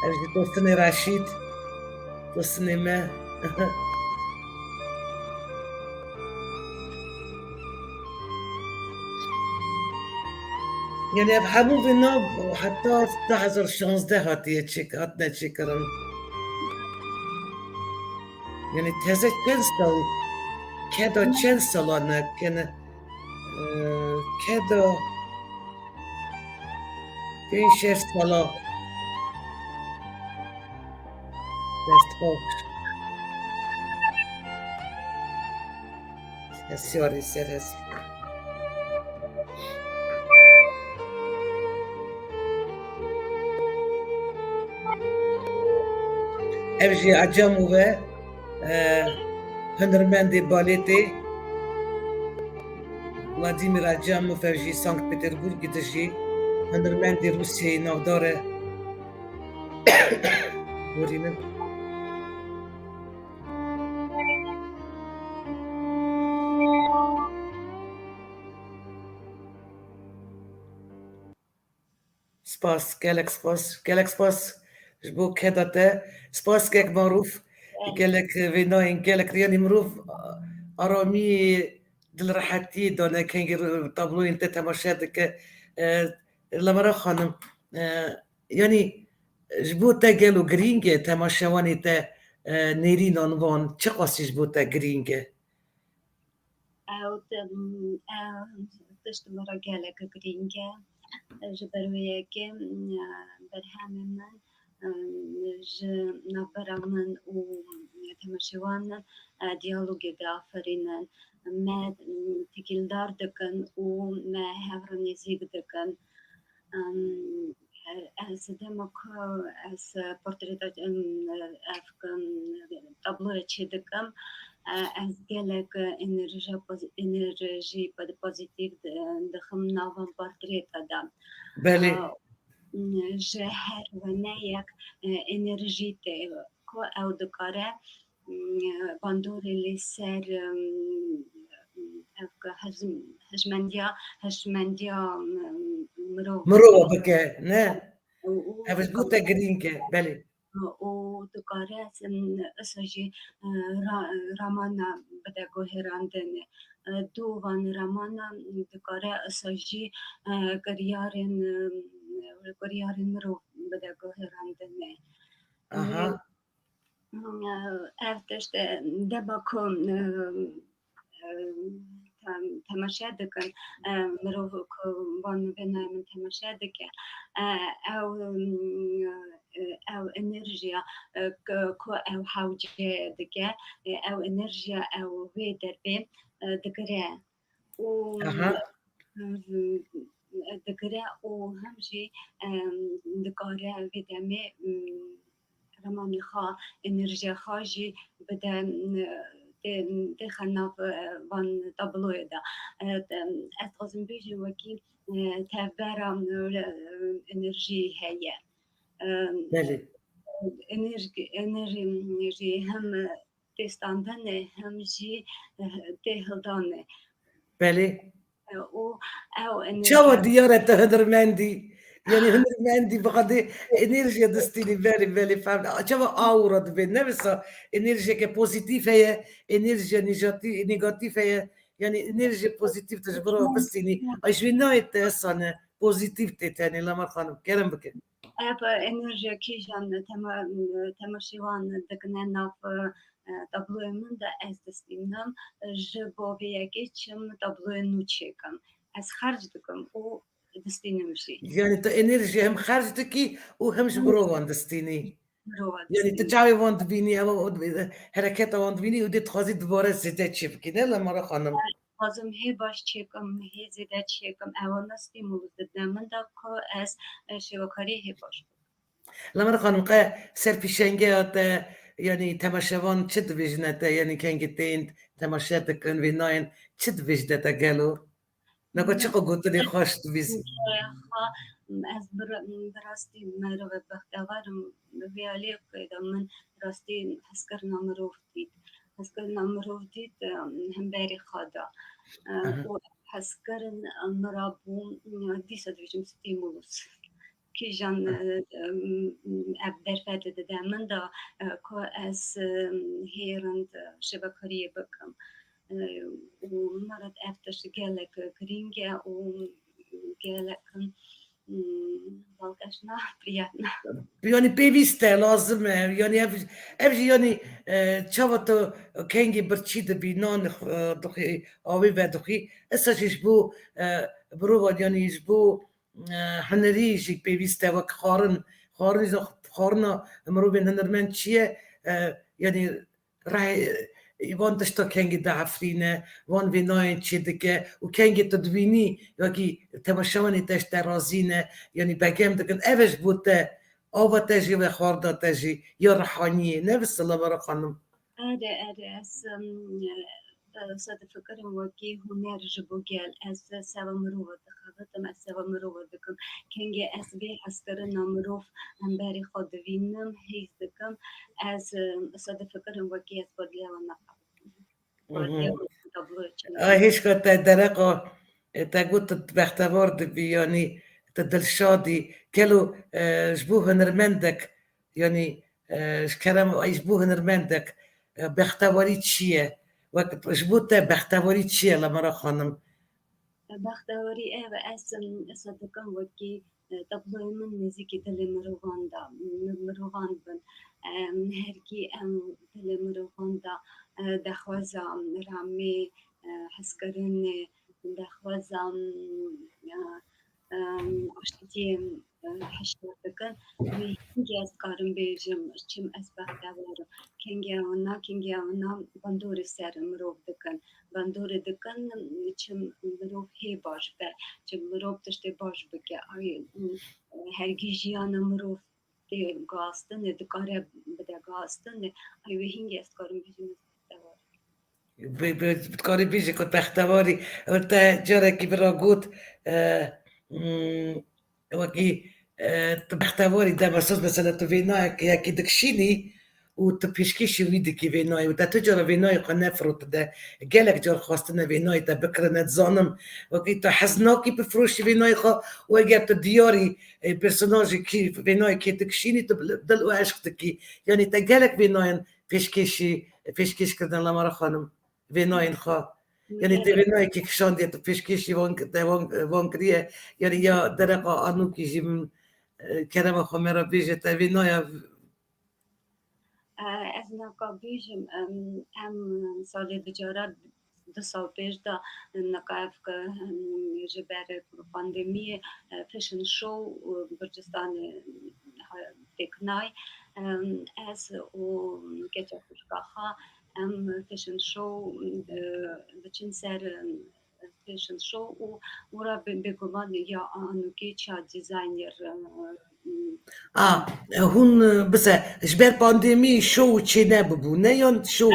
ev jî dostinê Reşîd dostinê me yani ev hemû wêna heta 2016 hatiye hatine çêkirin yani teze çend sal keda çend salan e kene keda pênc şeş sala destxweş hesiyarî ser hesî ev jî ecem û ve hunermendê baletê Vladimir Ecemov ev jî Sankt Peterburgê de jî hunermendê Rûsyayê navdar e borînin سپاس gelek spas ji bo keda te spas gek marûf gelek vênayên gelek yanî mirov aramiyê dilrehetiyê dane kengî tabloyên te temaşe dike Lamara xanim yanî ji bo te gelo girîng e temaşewanê te nêrînan wan çi qasî ji bo te girîng e ew tişt were gelek girîng e ji ber wê yekê berhemê min ji navbera min û temaşewanan diyalogê diaferînin me têkildar dikin û me hevra nêzik dikin ez dema ku ez portreta ev tabloya çê dikim ez gelek enerjî pozîtîv dixim nava portreta de belê ji her weneyek enerjî tê ku ew dikare bandorê li ser hejmendiya mirova bike ne ev ji bo te girîng e belê û dikare isa jî ramana bide guhêrandinê du van ramana dikare isa jî giryarên mirov bide guhêrandinê ev tişt dema ku temaşe dikin mirov ku van vênayê min temaşe dike ew enerjiya ku ew hewce dike ew enerjiya ew wê derbê digire û digire û hem jî dikare vê demê ramanê xwe enerjiya xwe jî bide dêxe nav van tabloyê de ez dixwazim bêjim wekî tevbera enerjî heye enerjî hem têstandanê hem jî têhildanê belê û ew çawa diyara te hunermendî yanî hunermendî biqedê enerjiya distînî belê belê fehm çawa awra dibe ne wisa enerjiyeke pozîtîv heye enerjiya negatîv heye yanî enerjiya pozîtîv te ji bo we bistînî ji vê nayê te esane pozîtîv tê tenê Lamar xanim gerem bike ev enerjiya kîjan temaşewan dikine nav tabloya min de ez distînim ji bo vê yekê çim tabloya nû çêkim ez xerc dikim û distînim jî yanî tu enerjiya hem xerc dikî û hem ji mirovan distînî yanî tu çavê wan dibînî hereketa wan dibînî û dê dixwazî dibare zêde çê bikî ne Lamara xanim dixwazim hê baş çêkim hê zêde çêkim ew ne stimûlus dide min de ku ez şêwekarî hê baş Lamara xanim qe serpêşengeya te yanî temaşevan çi dibêjine te yanî kengî tên temaşe dikin vê nayên çi dibêjne te gelo neka çi gotinê xweş dibîst ez bi rastî merivê bextewerim vê aliyê de min rastî hezkirina mirov dît hezkirina mirov dît hemberî xwe de û hezkirin mira bû dîsa dibêjim stimûlus kîjan ev derfetê dide min de ku ez hêrind şêwekariyê bikim û mara ev tişt gelek girîng e û gelek balqeşna priyatna yanî pêwîst e lazim e yanî ev jî yanî çawa tu kengî birçî dibî nan dixwî avê vedixwî esa jî ji bo mirovan yanî ji bo hunerî jî pêwîst e wek xwarina mirovên hunermend çi ye yanî wan tişta kengî diefrîne wan vê nayên çê dike û kengî tu dibînî wekî temaşewanê te ji te razî ne yanî begem dikin ev e ji bo te ava te jî ve xwarda te jî ya rihaniyê ne wisa Lamara xanim ez sedifikirim wekî huner ji bo gel ez seva mirov dixebitim ez seva mirov dikim kengî ez vê hezkirina mirov hemberî xwe dibînim hêz dikim ez sedifikirim wekî ez badiyawan hêşka te dereqa te got bextewar dibî yanî دلشادی کلو جبو هنرمندک یعنی کرم جبو هنرمندک بختواری چیه وقت جبو ته بختواری چیه لمرا خانم بختواری و صدقم وکی تبلوی من نزیکی دل مروان دا مروان بن هرکی دل مروان دا دخوازم رامی حسکرین دخوازم آشتی حشر بکن و هنگی از کارم بیجم چم از بختوارم کنگی اونا بندور سر مروف دکن بندور دکن چم مروف هی باش به چم مروف تشتی باش بکه هرگی جیان مروف دی گاستن دکاره بده گاستن و هنگی از کارم بیجم بتکاری بیجی کت بختواری و تا جاره کی برا گوت وکی بختواری دم اساس مثلا تو وینای که یکی دکشینی و تو پیشکیشی ویدی که وینای و تا تو جاره وینای خوا نفروت ده گلک جار خواستن وینای تا بکرنت زانم وکی تو حزناکی بفروشی وینای خوا و اگر تو دیاری پرسوناجی کی وینای که دکشینی تو دل و عشق دکی یعنی تا گلک ویناین پیشکیش کردن لامارا خانم ویناین خوا یعنی دی وینای که کشان دی تو پیشکیشی وان کریه یعنی یا درقا آنو که جیم کرم خوا مرا بیجه تا وینای از نکا بیجم سال بجاره 2 سال پیش دا نکاف که جبر پاندمی فشن شو گرجستانی تکنای از و گچه خوشگاها فشن شو بچین سر فشن شو و ورا بگمان یا آنوکی چا دیزاینر هون بسه جبر پاندمی شو چی نببو نه یان شو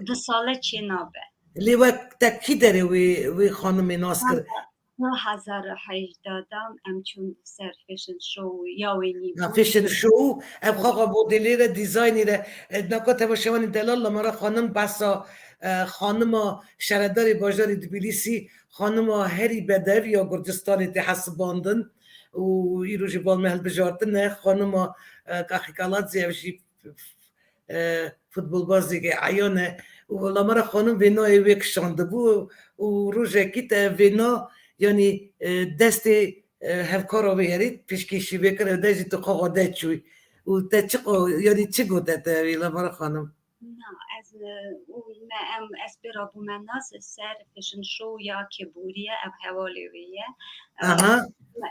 2 ساله چی نابه لی وقت کی داره وی خانم ناس کرد 2018 چون سر فشن شو یا وینی بود فیشن شو اب خواقا مدلیر دیزاینیره نکات باشوانی دلال لامارا خانم بسا خانم شهرداری باجداری تبلیسی خانم هری بدر یا گرجستانی تی حسباندن و ایرو جی بال محل بجارتن نه خانم کاخیکالات زیوشی فوتبول بازی که عیانه و لامارا خانم وینای ویکشانده بو و روژه کیت وینا یعنی دست هفکارا بیارید پیشکشی بکنه و دجی تو خواه ده چوی و تا یعنی چی گوته تا لامارا خانم نه از برا بومناس سر فشن شو یا کبوریه اب حوالی ویه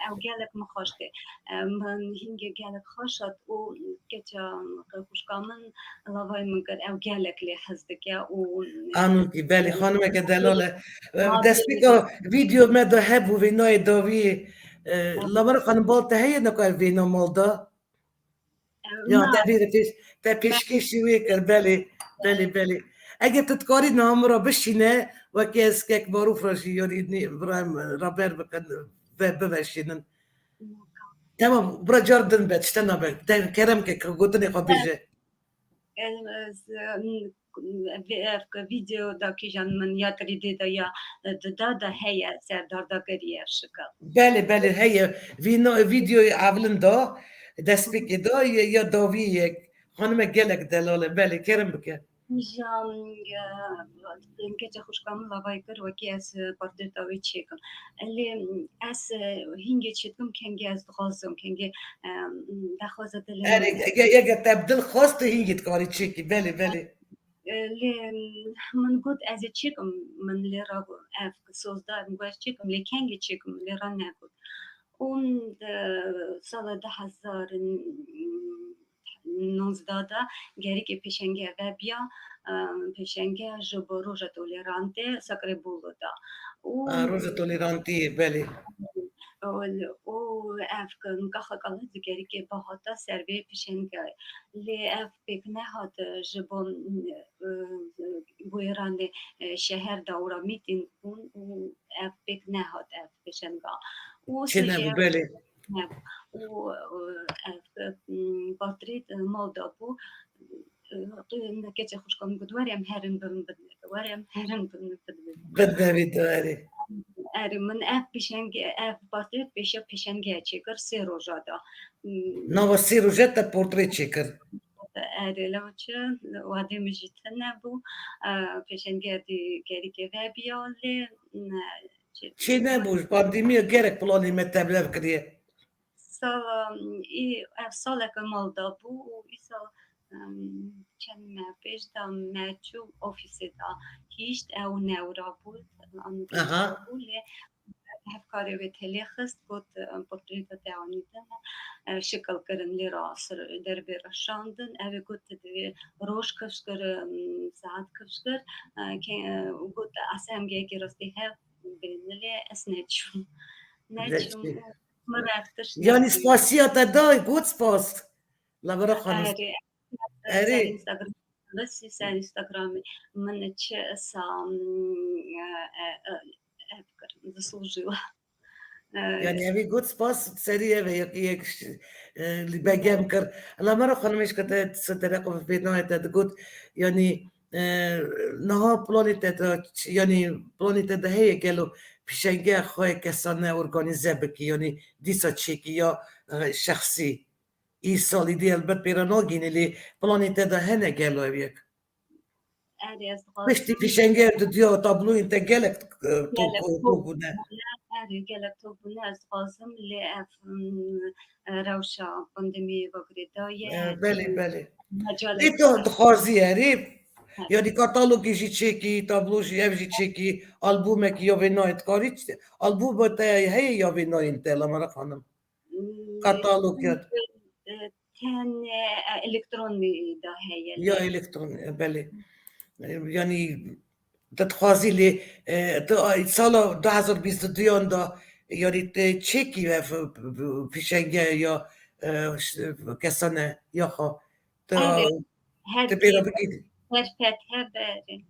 او گلک مخاشته من هنگی گلک خاشد و گچا خوشکامن لوای منکر او گلک لی حزدکه و آنو کی بله خانمه که دلاله دستی که ویدیو مده هبو وینای داوی لامارا خانم بالته هیه نکار وینا مالدا یا تا پیشکشی ویکر بله اگه تتکاری نام را بشینه وکی از که معروف راشی یعنی رابر بکن ببشینن تمام برا جاردن بد شتنا بد کرم که گوتنی خواه بیجه ویدیو دا که جان من یا تریده دا یا دا هیه سردار دا گریه شکل بله هیه ویدیو اولن دا دسپیکی دا یا داوی یک خانم گلک دلاله بله کرم بکن جان که خوشکامن لوای کر وکی از پاردر داوی چیکم لی از هنگی چیکم کنگی از دخوازم کنگی دخوازه دلم اگه تبدل خواست هنگی تکاری چیکی بله لی من گود از چیکم من لی را اف سوزدار مگوش چیکم لی کنگی چیکم لی را نگود اون سال 2019 گری که پیشنگه و بیا پیشنگه جبو روژا تولیرانتی سکره بولو دا روژا تولیرانتی بله و اف نکاخه کالت گری که با هاتا سروی پیشنگه لی اف بکنه هات جبو بویرانه شهر دورا میتین کن و اف بکنه هات اف پیشنگه چه نبو بله و پاتریت مالدا بو نکته خوشکام بود وریم هرن بدن وریم هرن بدن بدنوی داره اری من اف پیشنگ اف پاتریت پیشا پیشنگی چیکر سه روزا دا نوا سی روژت پورتری چیکر اری لوچه وادی مجیت نبو پیشنگی دی گری که و بیاله چی نبوش پاندیمی گرک پلانی متبلر کریه سال اف سال که مال دا بو ای سال چند ما پیش دا مچو آفیس دا هیچ او نورا بود آن بود هفکاری به تلیخست بود پورتریت داونیدن شکل کردن لیراس در برشاندن اوی گوت دوی روش کشکر ساعت کشکر که گوت اسم گی راستی هف بینلی اسنچم نچم مرفتش یعنی سپاسیات دای گوت سپاس لبرا خانم سر اینستاگرام بسی سر اینستاگرام من چه سام заслужила. يعني أبي جود سباس سريع يك اللي بجام كر الله مرة خلنا مش كده ستراقب في بيتنا تقول يعني نها بلانيت يعني بلانيت ده هي قالوا بيشجع خوي كسرنا أورجانيزه بكي يعني ديسا تشيكي يا شخصي إيصال إديال بد بيرانوجين اللي بلانيت ده هنا قالوا أبيك مش تي بيشجع ديو تابلو أنت قالك توقونا gelek topuna ez dixwazim lê ev rewşa pandemiyê vegirêdayê بله دیتو دخوازی هری یعنی کاتالوگی جی چکی تابلوجی اف جی چکی آلبومک یا وینایت کاری آلبوم تا هی یا وینایت لامارا خانم کاتالوگ ten elektroni da heye یا الکترون بله یعنی دخوازی لی سال 2022 دا یعنی چکی و پیشنگه یا کسانه یا خواه تبيرا بكيدي perfet heberi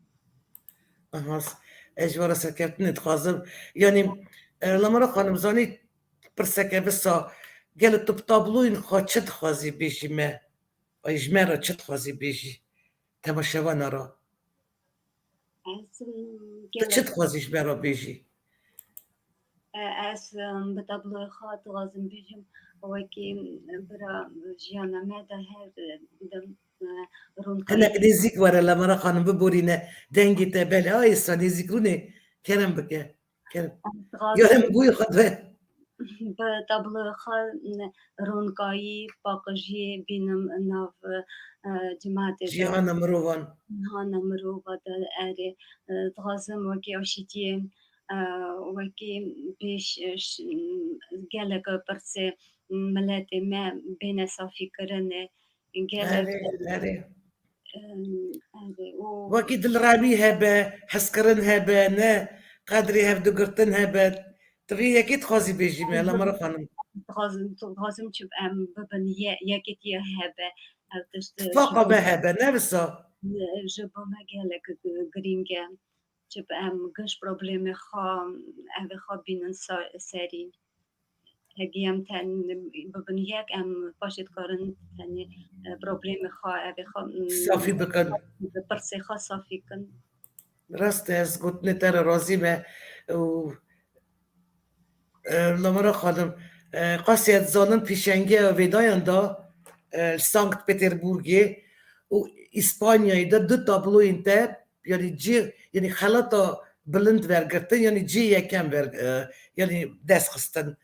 اهاس اجوارا سكرتني تخازم يعني لما خانم زاني برسكه بسا قالت تبطابلوين خا چت خوازي بيجي ما اجمارا چت خوازي بيجي تماشاوانا را چت خوازي اجمارا بيجي از بطابلو خا تغازم بيجم وكي برا جيانا مادا هر هناك نزيك ورا لما راه خانم ببورينا دنجي تبالي يسا نزيكروني كرم بك كرم يا بوي خدوه بطابلو خا رونقايي باقجي بينم ناف جماعت جيهانا مروان هانا مروفا دا اري تغازم وكي اشيتين وكي بيش جالك برسي ملاتي ما بين صافي كرنه جالك وكي دلرامي هبه حسكرن هبه نا قادري هب دقرتن هبه تبي اكيد خازي بيجي ما لا مره خانم تغازم تشوف ام ببن يكيتيا هبه فقط هبه نفسه جبا ما جالك جرينجا تشوف ام قش بروبليم خا بين ساري هجيم تن ببنياك ام باشت كارن تن بروبليم خا صافي بكن برسي خا صافي كن راست از قلت نتر راضي به و لما خانم قاسيت زانن پیشنگه ویدایان دا سانکت پتربورگی و اسپانیایی دا دو تابلو انت يعني جي يعني خلاطة بلند vergertin yani جي yekem yani dest xistin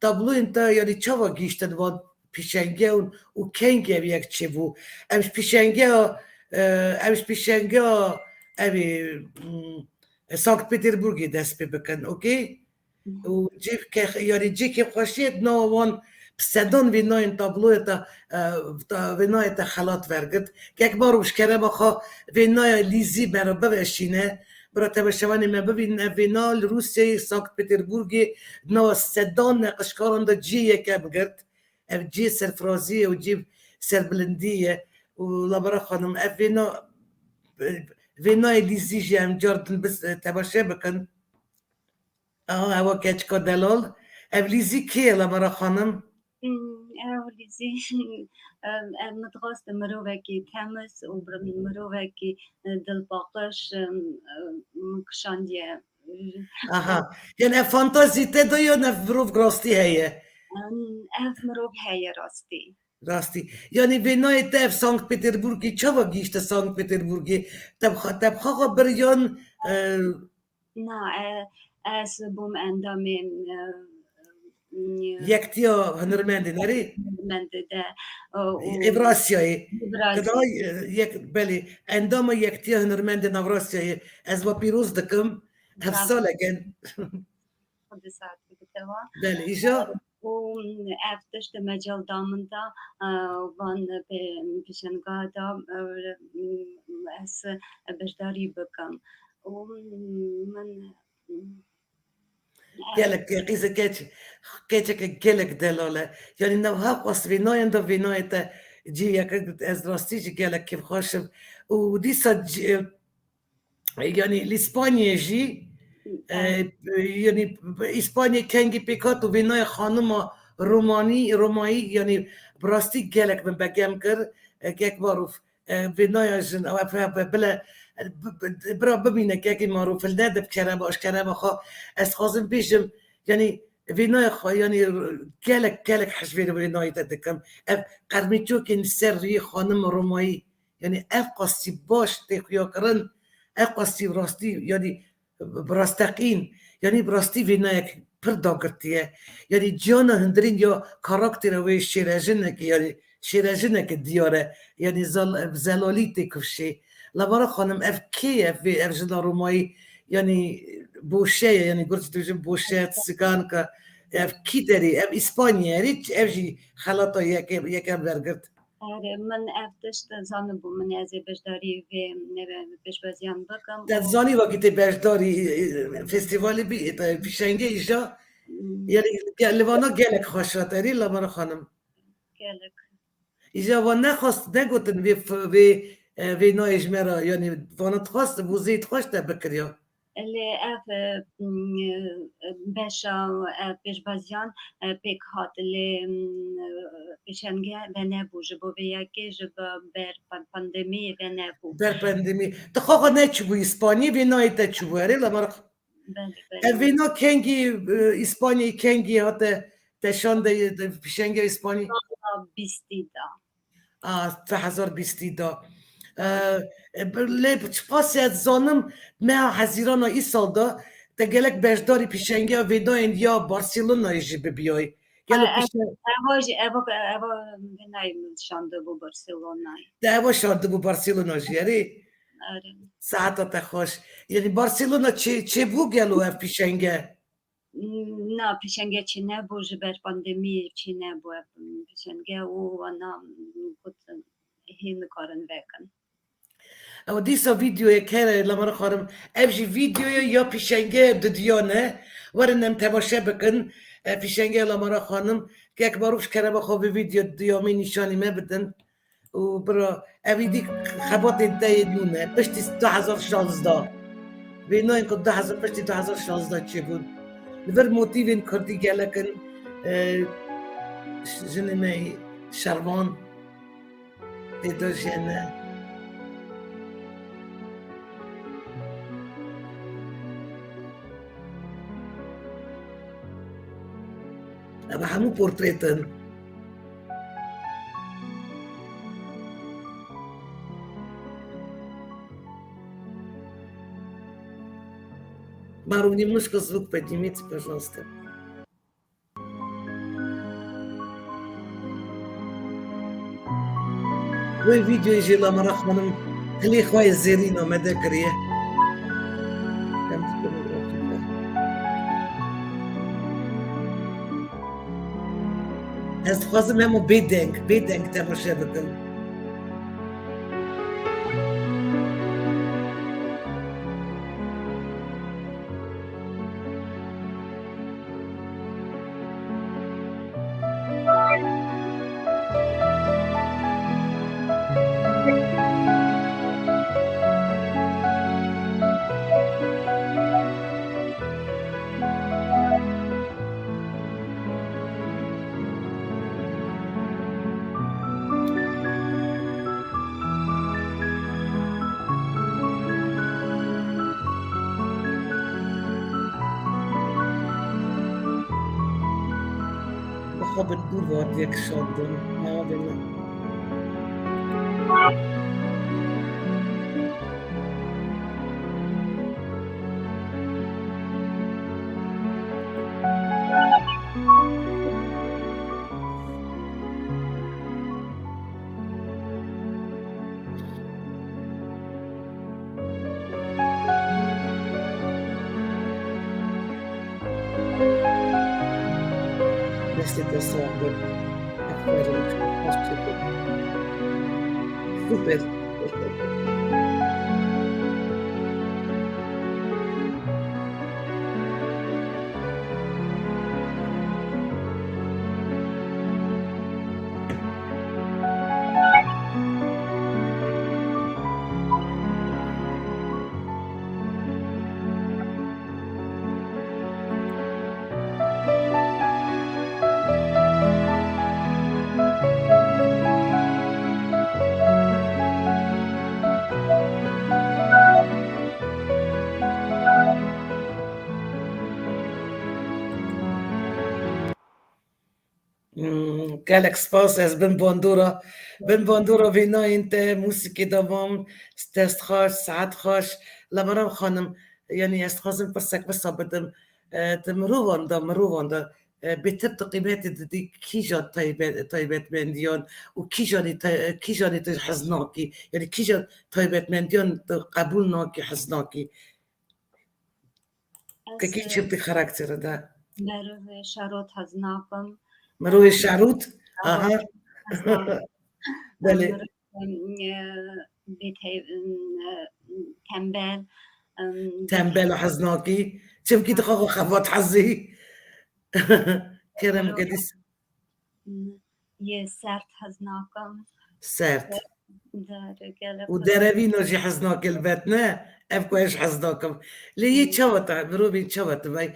tabloyên te yani çawa gihîştin van pîşengeyan û kengê ev yek çêbû em ji pîşengeya evê Sankt Peterburgê dest pê bikin okey û yani cêkê xweşiyê nava wan sedan vê nayên tabloya te vê nayê te xelat vergirt kek bar ji kerema xwe vê naya lîzî bera biveşîne bira tebeşevanê me bibînin ev vê na li Rûsyayê Sankt Peterburgê nava sedan neqişkaran da cê yekem girt ev cê serfirazî ye û cê serbilindî ye û Lamara xanım ev vê nayê lîzî jî em car din tebeşe bikin ewa keçika delal ev lîzî kê ye Lamara xanım ليزي متغاص مروكي تامس ومروكي دل باقش مكشاندية Aha. Yani fantazî te de ya ne virov rastî heye? ev mirov heye rastî. Rastî. Yani vê nayê te ev Sankt Peterburgê çawa gîşte Sankt Peterburgê? Te bixwaxa biriyan Na ez bûm endamê Yekîtîya Hunermendên erê Hunermendê de Avrasyayê. Te daha Brazî belê endama Yekîtîya Hunermendên Avrasyayê ez ve pîroz dikim ev saleken. xwedî saetî bitewa. Belê îja û ev tiştê mecel damın da van pêşangeha da ez beşdarî bikim û min gelek qîze keçeke gelek delale. Yani navha qas vê nayan da vê nayê te ciyeke ez rastî jî gelek kêfxweşim û dîsa yani l'Îspanyê jî yani İspanyê kengî pêk hat û vê nayê xanima Romayî yani bi rastî gelek min begem kir gek Marûf vê naya jin bile bira bimîne gekî Marûf nedib kerema eşkerema xwe ez dixwazim bêjim yani vê naya xwe yani gelek hejvê vê nayê te dikim ev qermîçokên ser rûyê xanima Romayî yani ev qasî baş tê xuyakirin ev qasî rastî yani bi rasteqîn yani bi rastî vê nayek pir dagirtiye yani ciyana hundirîn ya karaktera wê şêrejinekî yani şêrejinekî diyar e yani zelalî tê kivşê Lamara xanim ev kê ev vê ev jina Romayî yani boşeye yani gurcî dibêjin boşeya siganka ev kî derê ev İspanyayê erê ev jî xelata yekem wergirt min ev tişt zanibû min ez ê beşdarî vê pêşweziyan bikim te zanî wekî tê beşdarî festîvalê bî pîşengê îja yani li vana gelek xweş hat erê Lamara xanim gelek îja wan nexwast negotin vê nayê ji me re yani vana dixwast bû zê dixweş te bikiriya lê ev beşa pêşbaziyan pêk hat lê pêşenge ve nebû ji bo vê yekê ji ber pandemiyê ve nebû ber pandemî tu xaxa neçûbû İspanyê vê nayê te çûbû erê Lamara ev vê na kengî İspanyayê kengî hate te şande pîşengeya İspanyê bîstî da 2020 da lê çi qasî ez zanim meha hezîrana îsal da te gelek beşdarî pîşengeya vêdayên ya Barcelonayê jî bibiyayî gelek eva jî eva vê nayê min şandibû Barcelonayê te eva şandibû Barcelona jî erê saeta te xweş yani Barcelona çêbû gelo ev pîşenge na pêşenge çi nebû ji ber pandemiyê çi nebû ev pêşenge û wana gotin hê nikarin vekin ew dîsa vîdyoyek here Lamara xwarim ev jî vîdyoya ya pîşengeya didiyan e werin em temaşe bikin pîşengeya Lamara xwanim gek Marûf kerema xwe vê vîdyo diyamê nîşanî me bidin û bira evî dîk xebatên te yê nû ne piştî 2016 vê nayên ku piştî 2016 çêbûn li vir motîvên Kurdî gelekin jinê me şervan tê dojene ev hemû portrêtin Marûf немножко звук поднимите, пожалуйста. Wê vîdyoyê jê Lamara xwanim hilê xwe yê zêrîn amade kiriye. Ez dixwazim hemû bêdeng temaşe bikin. خواب دور واد یک شاندن بله. Merci de ça. Super. Gelek spas ez bin bandora vînayên te musîkê davam dest xweş saet xweş Lamara xanim yanî ez dixwazim pirsek wisa bidim di mirovan de bêtir tu qîmetê didî kîjan taybetmendiyan û kîjanê tu hez nakî yanî kîjan taybetmendiyan tu qebûl nakî hez nakî kekî çîptî xerakterê de Merûvê şerot hez nakim. Mirovê şerût aha belê tembel tembel û hez nakî çimkî dixwaxa xebat hezî kerem gedîs yê sert hez nakim sert gelek û derevîno jî hez nakî elbet ne ev ku ez hez nakim lê yê çawa te mirovên çawa dibe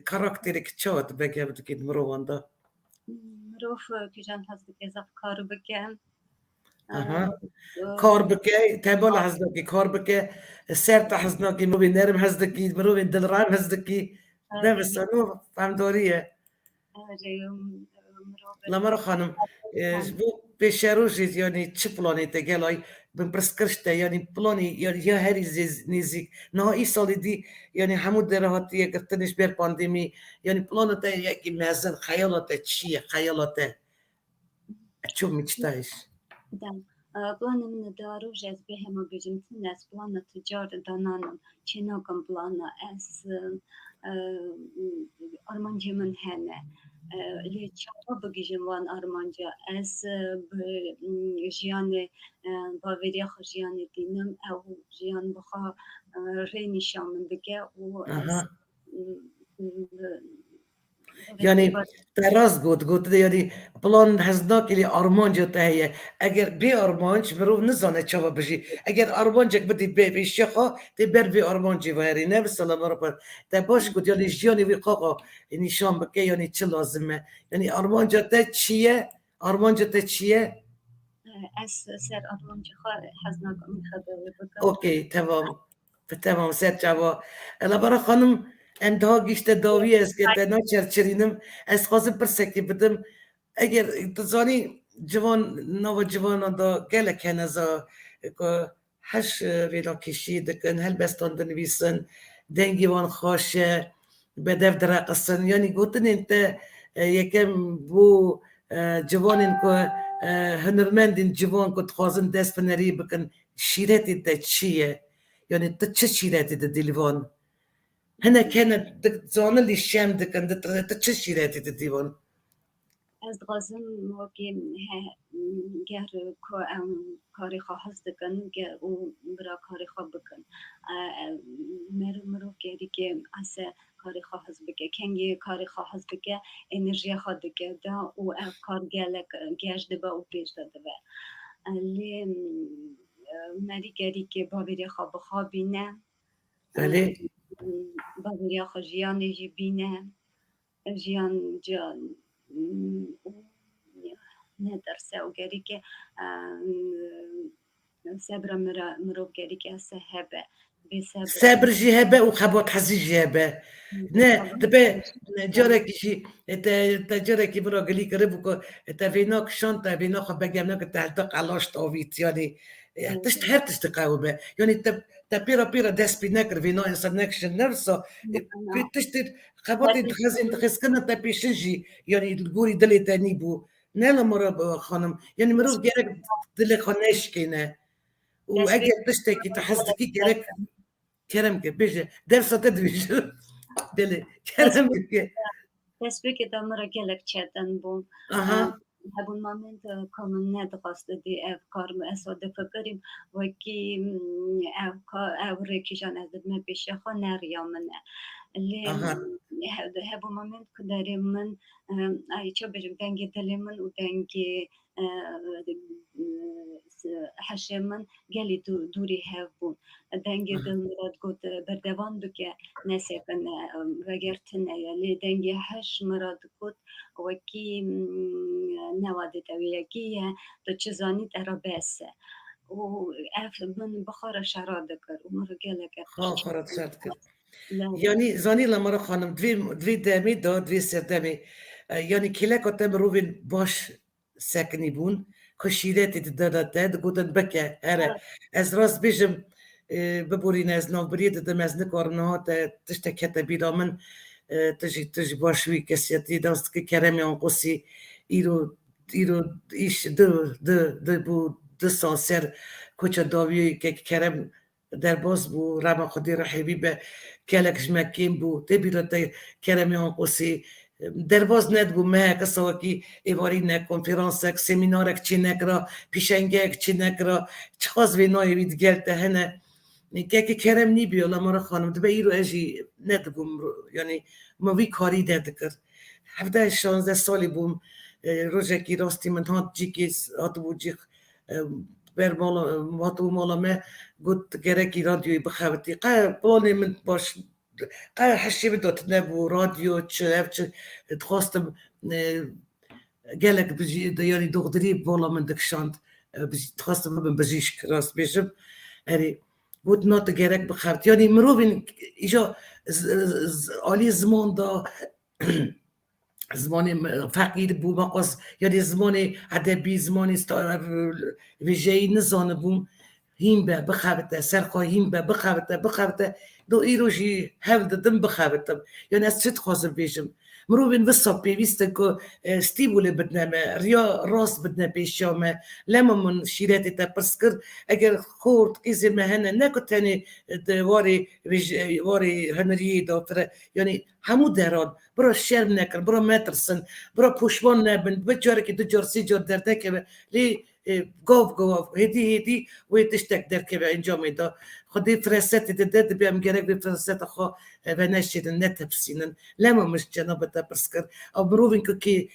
karakterek çawa dibe gev dikê mirovan de mirov kîjan hez dike zaf kar bike kar bike tembala hez nakî kar bike sert hez nakî mirovên nerm hez dikî mirovên dilran hez dikî ne wisa nû femdarî ye Lamara xanim ji bo pêşerojê yanî çi planê te gelay bin pirskiriş te yanî planê ya herî nêzik niha îsalê dî yanî hemû derehatiye girtinê ji ber pandemî yanî plana te yekî mezin xeyala te çi ye xeyala te çû miçtayîş Plana min da roja ez bê hema bijim tin ez plana ticar dananim çê nakim plana ez armancê min hene lê çawa bigîjim wan armanca ez bi jiyanê bavêriya xwe jiyanê dînim ew jiyan bixa rê nîşan min dike û ez yanî te rast got yanî plan hez nakî lê armanca te heye eger bê armanc mirov nizane çawa bijî eger armancek bidî bê pêşiya xwe tê ber vê armancê veherî ne wisa Lamara te baş got yanî jiyanê wî qaqa nîşan bike yanî çi lazim e yanî armanca te çi ye armanca te çi ye ez ser armancê xwe hez nakim xebewê bikim okey temam ser çawa Lamara xanim em daha gîşte dawiyê ez te naçerçirînim ez dixwazim pirsekê bidim eger tu zanî ciwan nava ciwanan da gelek hene za ku heş vêdakêşiyê dikin helbestan dinivîsin dengê wan xweş e bedev direqisin yanî gotinên te yekem bû ciwanên ku hunermendên ciwan ku dixwazin dest bi nerî bikin şîretê te çi ye yanî tu çi şîretê didî li wan hinek hene dizanin lê şem dikin tu çi şîretê didî wan ez dixwazim wekî ger ku em karê xwe hez dikin û bira karê xwe bikin mirov gerîkê ese karê xwe hez bike kengê karê xwe hez dike enerjiya xwe dike da û ev kar gelek geş dibe û pêş de dibe lê merî gerîkê bavêriya xwe bixwabîne belê bavêriya xwe jiyanê jî bîne jiyan ne derse û gerîkê sebra mirov gerîkê hese hebe بصبر صبر جی هبه و خبات حزی جی هبه نه دبه جارکی جی تا جارکی برا گلی کرده بکو تا ویناک شان تا ویناک بگم نکه تا دق علاش تاویت یعنی تشت هر تشت قوبه یعنی تا پیرا دست بی نکر وینا انسان نکشن نرسا تشت خبات خزین تخص کنه تا پیشن جی یعنی گوری دلی تانی بو نه لامارا خانم یعنی مروف گرک دلی خانش کنه و اگر تشتکی تحزدکی گرک Kerem ki beje dersa tedviş deli Kerem ki تسبیح دامر گلک چدن بون aha هبون moment کامن ندخواست دی اف کارم اساده فکریم و کی اف ریکیشان از دم پیش خو نریامنه لی aha هبون moment کداریم من ایچه بجم دنگی دلی من و دنگی حشه من گلی دوری هف بون دنگی دل مراد گود بردوان بکه نسیکن وگرتنه لی دنگی هش مراد گود وکی نواده دویگیه تو چیزانی درابسه و اف من بخار شراد کر و مرا گله که خارات شد کرد یعنی زانی لامارا خانم دوی دمی دا دوی سردمی یعنی کله کتم روین باش سکنی بون کشیرتی دادته گودن بکه هره از راست بیجم ببورین از نوبرید دم از نکارم نهات تشتکت بیرا من تجي باشوي كسيتي داست كرامي انقصي ایرو ایش دو بو دو سانسر کوچه داوی که کرم در باز بو رما خودی رحیبی به کلکش مکیم بو تبیرو تا کرمی انقصی در باز ند بو مه کسا کی ایواری نه کنفرانسک سمینارک چی نکرا پیشنگک چی نکرا چخواز وی نای وید گلته هنه که کرم نی بیو لامارا خانم دبه ایرو اجی ندبوم یعنی ما وی کاری ندکر 17-16 سالی بوم روزکی راستی من هات جیکیس هاتو بو جیخ بر مالا هاتو مالا ما گوت گرکی رادیوی بخوابتی بلانی من باش حشی بدوت نبو رادیو چه خواستم گلک بجی یعنی دغدری بالا من دکشاند خواستم من بجیش راست بیشم هری بود نات گرک بخوابت یعنی مروبین ایجا آلی زمان دا زمان فقیر بو مقاس یعنی زمان ادبی زمان ویژه‌ای نزانه بوم هیم به بخوابته سرخوا هیم به بخوابته دو ایروشی هفت دم بخوابتم یعنی از چت خواستم بیشم مروبین وسا پیوسته که ستیبوله بدنامه ریا راست بدنه پیشامه لما من شیرتی تا پرسکر اگر خورد قیزی مهنه نکو تانی واری هنریه دافره یعنی همو دران برا شرم نکر برا مترسن برا پوشبان نبند بجاره که دو جار سی جار درده که لی گاف هدی و تشتک در که انجام دا خودی فرست ده بیام گرک دی فرست خو و نشیدن نتبسینن لما مش جناب تا پرسکر او بروین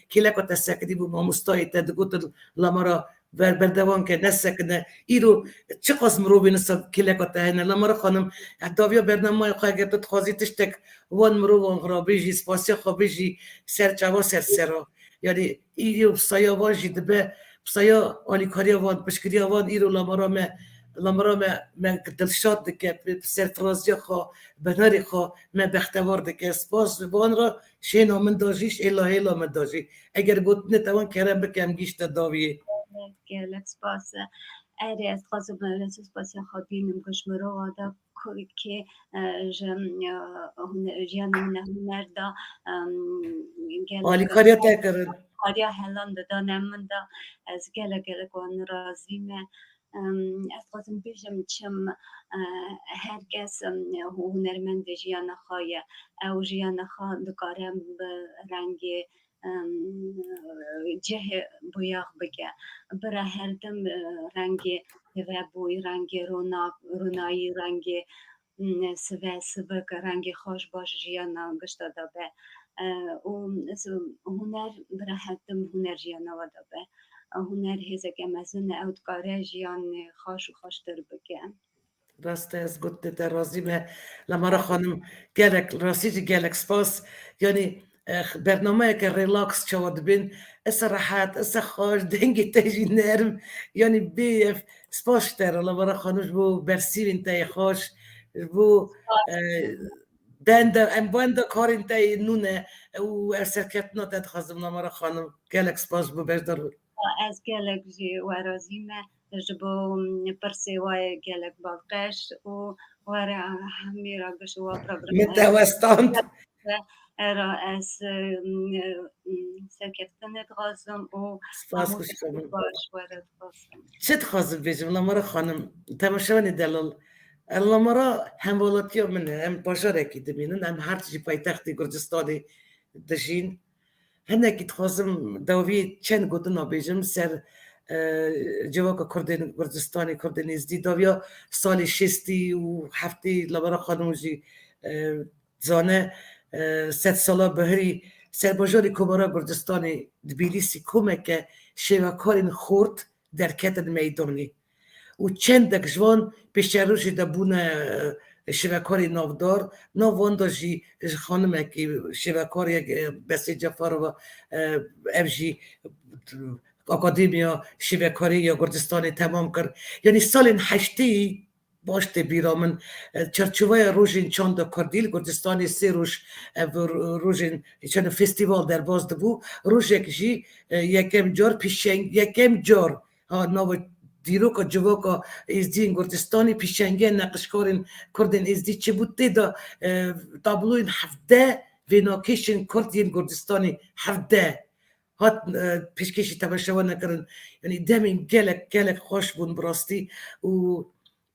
که لکو تسکدی بو ما مستایی تا دگوت لامارا بردوان که نسکنه ایرو چه قسم رو بینسا کلکو تا هنه لامارا خانم داویا برنامه خواه اگر تو تخوازی تشتک وان مرو وان غرا بیجی سپاسی خواه بیجی سر چوا سر یعنی ایرو بسایا واجی دبه بسایا آلیکاری وان پشکری وان ایرو لامارا ما دلشاد دکه سرفرازی خواه بناری خواه ما بختوار دکه سپاس وان را شینا من داجیش ایلا من داجی اگر گوت نتوان کرم بکم گیشت داویه گلک سپاس اری از خواست بنارس سپاسی خواهیم کشمرو وادا که جیان هنرمندا آلیکاریا تکرد کاریا هلند دانم دا از گلک وان رازیمه از خواستم بیشم چم هرکس هنرمند جیان خواهی او جیان خواه دکارم به رنگ جه بویاق بگه برای هر دم رنگ و بوی رنگ رونایی رنگ سوک رنگ خوش باش جیانا گشتا دابه و هنر برای هر دم هنر جیانا و دابه هنر هزه که مزن اودکاره جیان خوش در بگه راسته از گوت در رازی به لامارا خانم گلک سپاس یعنی برنامه که ریلاکس شود بین اس راحت اس خوش دنگی تجی نرم یعنی بیف سپاس تر لامارا خانوش بو برسیوین تای خوش بو بنده کارین تایی نونه و سرکتنا تد خواستم لامارا خانم گلک سپاس بو بجدار از گلک جی ورازیمه جبو پرسی وای گلک باقش و ورا همی را گشوا من پروگرام توستاند را از سرکتنت خواستم و سپاس همون خوش کنم باش ورد خواستم چت خواستم بجم لامارا خانم تماشانی دلال لامارا هم ولاتیا منه هم پاشارکی دمینن هم هرچی پای تختی گرجستانی دشین هنکی تخواستم داوی چند گوتنا بجم سر جواک کردن گرجستانی کردن ازدی داویا سال شستی و هفتی لامارا خانم جی زانه 100 ساله بهری سرباجاری کبارا گرجستانی تبلیسی کمک شێوەکارên خورد derketin meydanê û çendek ji wan pêşerû jî debûne şêwekarê navdar nav wan de jî ji xanimekî şêwekariyek Besê Cefarova ev jî Akademiya Şêwekarî ya Kurdistanê temam kir yanî salên heştê baş tê bîra min çerçeveya rojên çanda Kurdî li Kurdistanê sê roj ev rojên çend festîval derbas dibû rojek jî yekem car yekem car nava dîroka civaka êzdiyên Kurdistanê pîşengiyên neqişkarên Kurdên êzdî çibû tê de tabloyên hevdeh vênakêşên Kurd yên Kurdistanê hevdeh hat pêşkêşî temeşevan nekirin yanî demên gelek gelek xweş bûn bi rastî û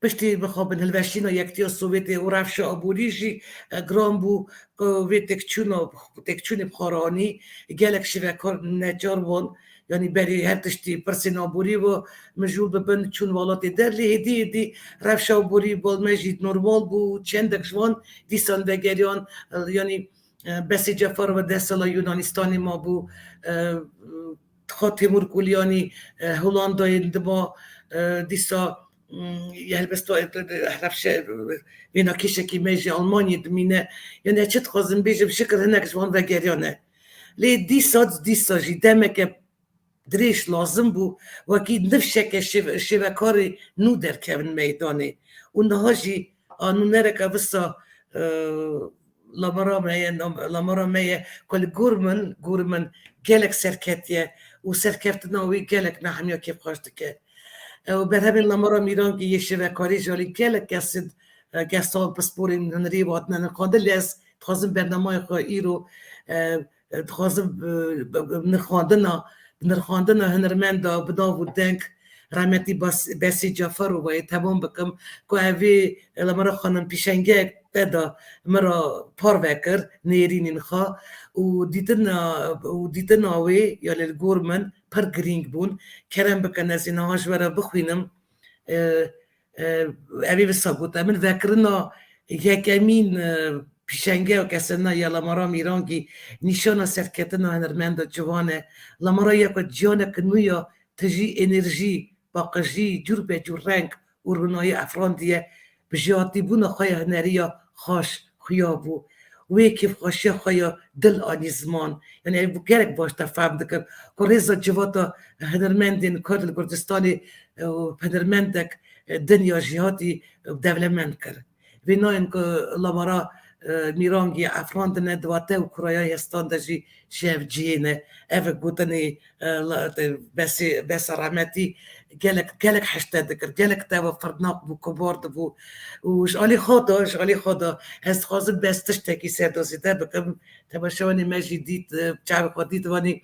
piştî bixwabin hilweşîna Yekîtîya Sovyetê û rewşa aborî jî giran bû vê têkçûnê bixweranî gelek şêwekar necar wan yanî berê her tiştî pirsên aborî ve mijûl bibin çûn welatê der lê hêdî hêdî rewşa aborî balme jî normal bû çendek ji wan dîsan vegeriyan yanî Besê Cefarova 10 sala Yunanistanê mabû xa Têmûr Kulyanî Holandayê dima dîsa helbesta rewşe vênakêşekî me ji Almanyê dimîne yanî çi dixwazim bêjim şikir hinek ji wan vegeriyan e lê dîsa jî demeke dirêj lazim bû wekî nifşeke şêwekarê nû derkevin meydanê û niha jî anûnereke wisa Lamara Mîrangî ku li gor min gelek serketiye û serkeftina wê gelek nehemiya kêfxweş dike ew berhemên Lamara Mîrangî yê şêwekarî ji alî gelek kesin sal pisporên hunerî hatine nixwandin lê ez dixwazim bernameya xwe îro dixwazim nirxandina hunermenda bi nav û deng rahmetî Besê Cefarovayê temam bikim ku evê Lamara xanim pîşengiyek da mira par vekir nêrînên xwe û dîtina wê ya li gor min pir girîng bûn kerem bikin ez ê niha ji we re bixwînim evê wisa got min vekirina yekemîn pîşengeya kesirina ya Lamara Mîrangî nîşana serketina hunermenda ciwan e Lamara yeka ciyaneke nû ya tu jî enerjî paqijî cûr becûr reng û rûnayî efrandiye bi jêhatîbûna xwe ya hunerî ya xweş xuya bû wê kêfxweşiya xwe ya dil anî ziman yanî ev gelek baş te fehm dikim ku rêza civata hunermendên Kurd li Kurdistanê hunermendek din ya jêhatî dewlemend kir vê nayên ku Lamara Mîrangî efrandine diwate û kuraya hestan de jî ji ev cihê ne ev gotinê Besa rahmetî gelek heşte dikir gelek te firnak bû kubar dibû û ji alî xwe de ez dixwazim bes tiştekî serdozîde bikim temeşevanê me jî dît çavê xwe dît wanî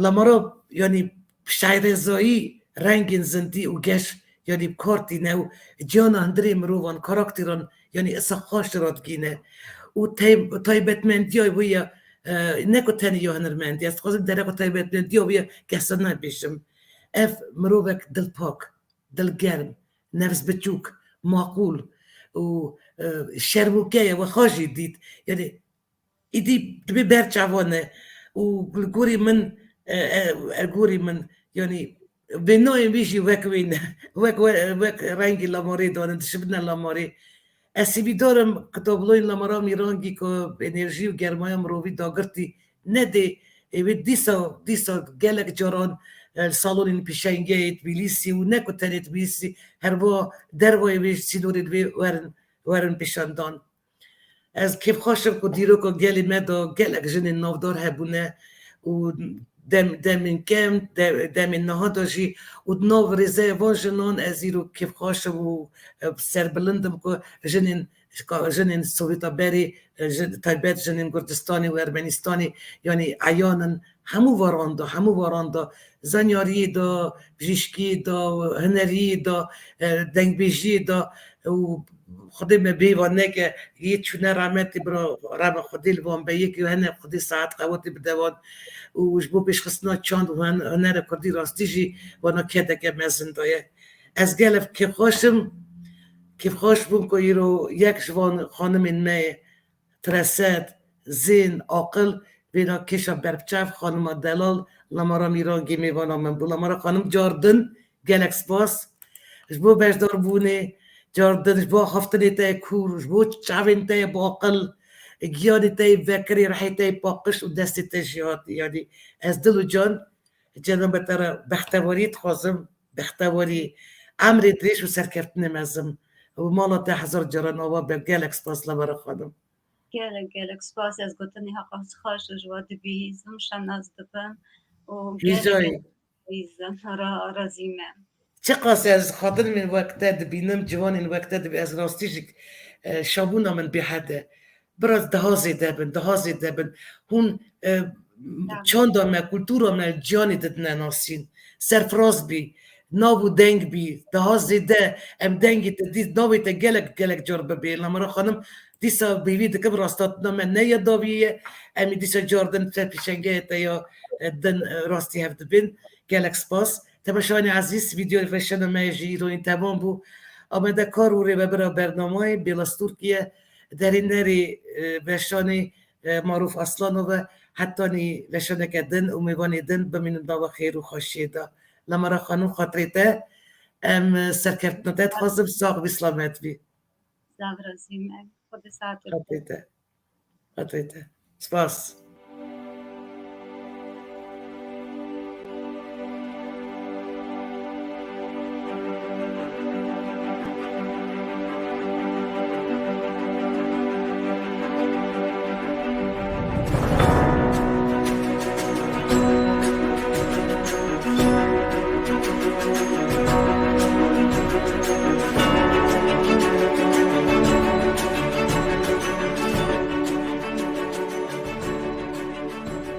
Lamara yanî şairêzayî rengên zindî û geş yanî kartîne û ciyana hundirê mirovan karakteran yanî isa xweş radgîne û taybetmendiya wê ye ne ku tenê ya hunermendî ez dixwazim dereka taybetmendiya wê ye kesirina bêjim ev mirovek dilpak dilgerm nevz biçûk maqûl û şermûkeye wexa jî dît yanî îdî dibê berçavan e û li gorî min yanî vê nayên wî jî wek wê ne wek rengî Lamarê danin dişibine Lamarê ez sêvîdarim ku tabloyên Lamara Mîrangî ku enerjî û germaya mirovî dagirtî nedê wê dîsa gelek caran salonên pêşengeyê Tbilîsî û ne ku tenê Tbilîsî herbo dervayê wê sînorên wê werin pêşandan. Ez kêfxweşim ku dîroka gelê me da gelek jinên navdar hebûne û demên kem demên niha da jî û di nav rêzeya van jinan ez îro kêfxweşim û serbilind im ku jinên Sowêtaberê taybet jinên Kurdistanê û Ermenîstanê yanî eyanin hemû varan da zanyariyê da, bijîşkiyê da, huneriyê da, dengbêjiyê da û Xwedê me bêvan neke yê çûne rahmetê bira rema Xwedê li wan be yekî hene Xwedê saet qewetê bide wan û ji bo pêşxistina çand û hunera Kurdî rastî jî wana kedeke mezin da ye. Ez gelek kêfxweş bûm ku îro yek ji van xanimên me ye tireset, zên, aqil vêna kêşa berbiçav xanima Delal Lamara Mîrangî mêvana min bû. Lamara xanim cardin gelek spas ji bo bejdarbûnê cardin ji bo haftinê te kûr ji bo çavên te baqil giyanê te vekirê rihê te paqij û destê te jêhatî yanî ez dil û can cenaba te re bextewarî dixwazim bextewarî emrê dirêj û serkeftinê mezin û mala te hezar caran ava be gelek spas Lamara xanim. gelek spas ez gotinê heqas xweş ji we dibihîzim şenaz dibim û Hîjayî bihîzim razî me. çi qas ez xatinimên wek te dibînim ciwanên wek te dibî ez rastî jî şabûna min bêhede biraz dihazê dibin hûn çanda me kultûra me ciyanê didine nasîn serfiraz bî nav û deng bî dihazê de em dengê te navê te gelek car bibê Lamara xanim dîsa bêvî dikim rastatina me ne ya davî ye em ê dîsa cardin te pêşengeyê te ya din rastî hev dibin gelek spas temaşanê ezîz vîdyoya weşana me jî îronî temam bû amedekar û rêvebira bernamayê Bêlla Stûrkî Derhênerê weşanê Marûf Aslanov hetanî weşaneke din û mêvanê din bimînin dava xêr û xweşiyê da Lamara xanim xatirê te em serkeftina te dixwazim sax bî selamet bî Zav razî me. Xwedê saetê xatirê te spas.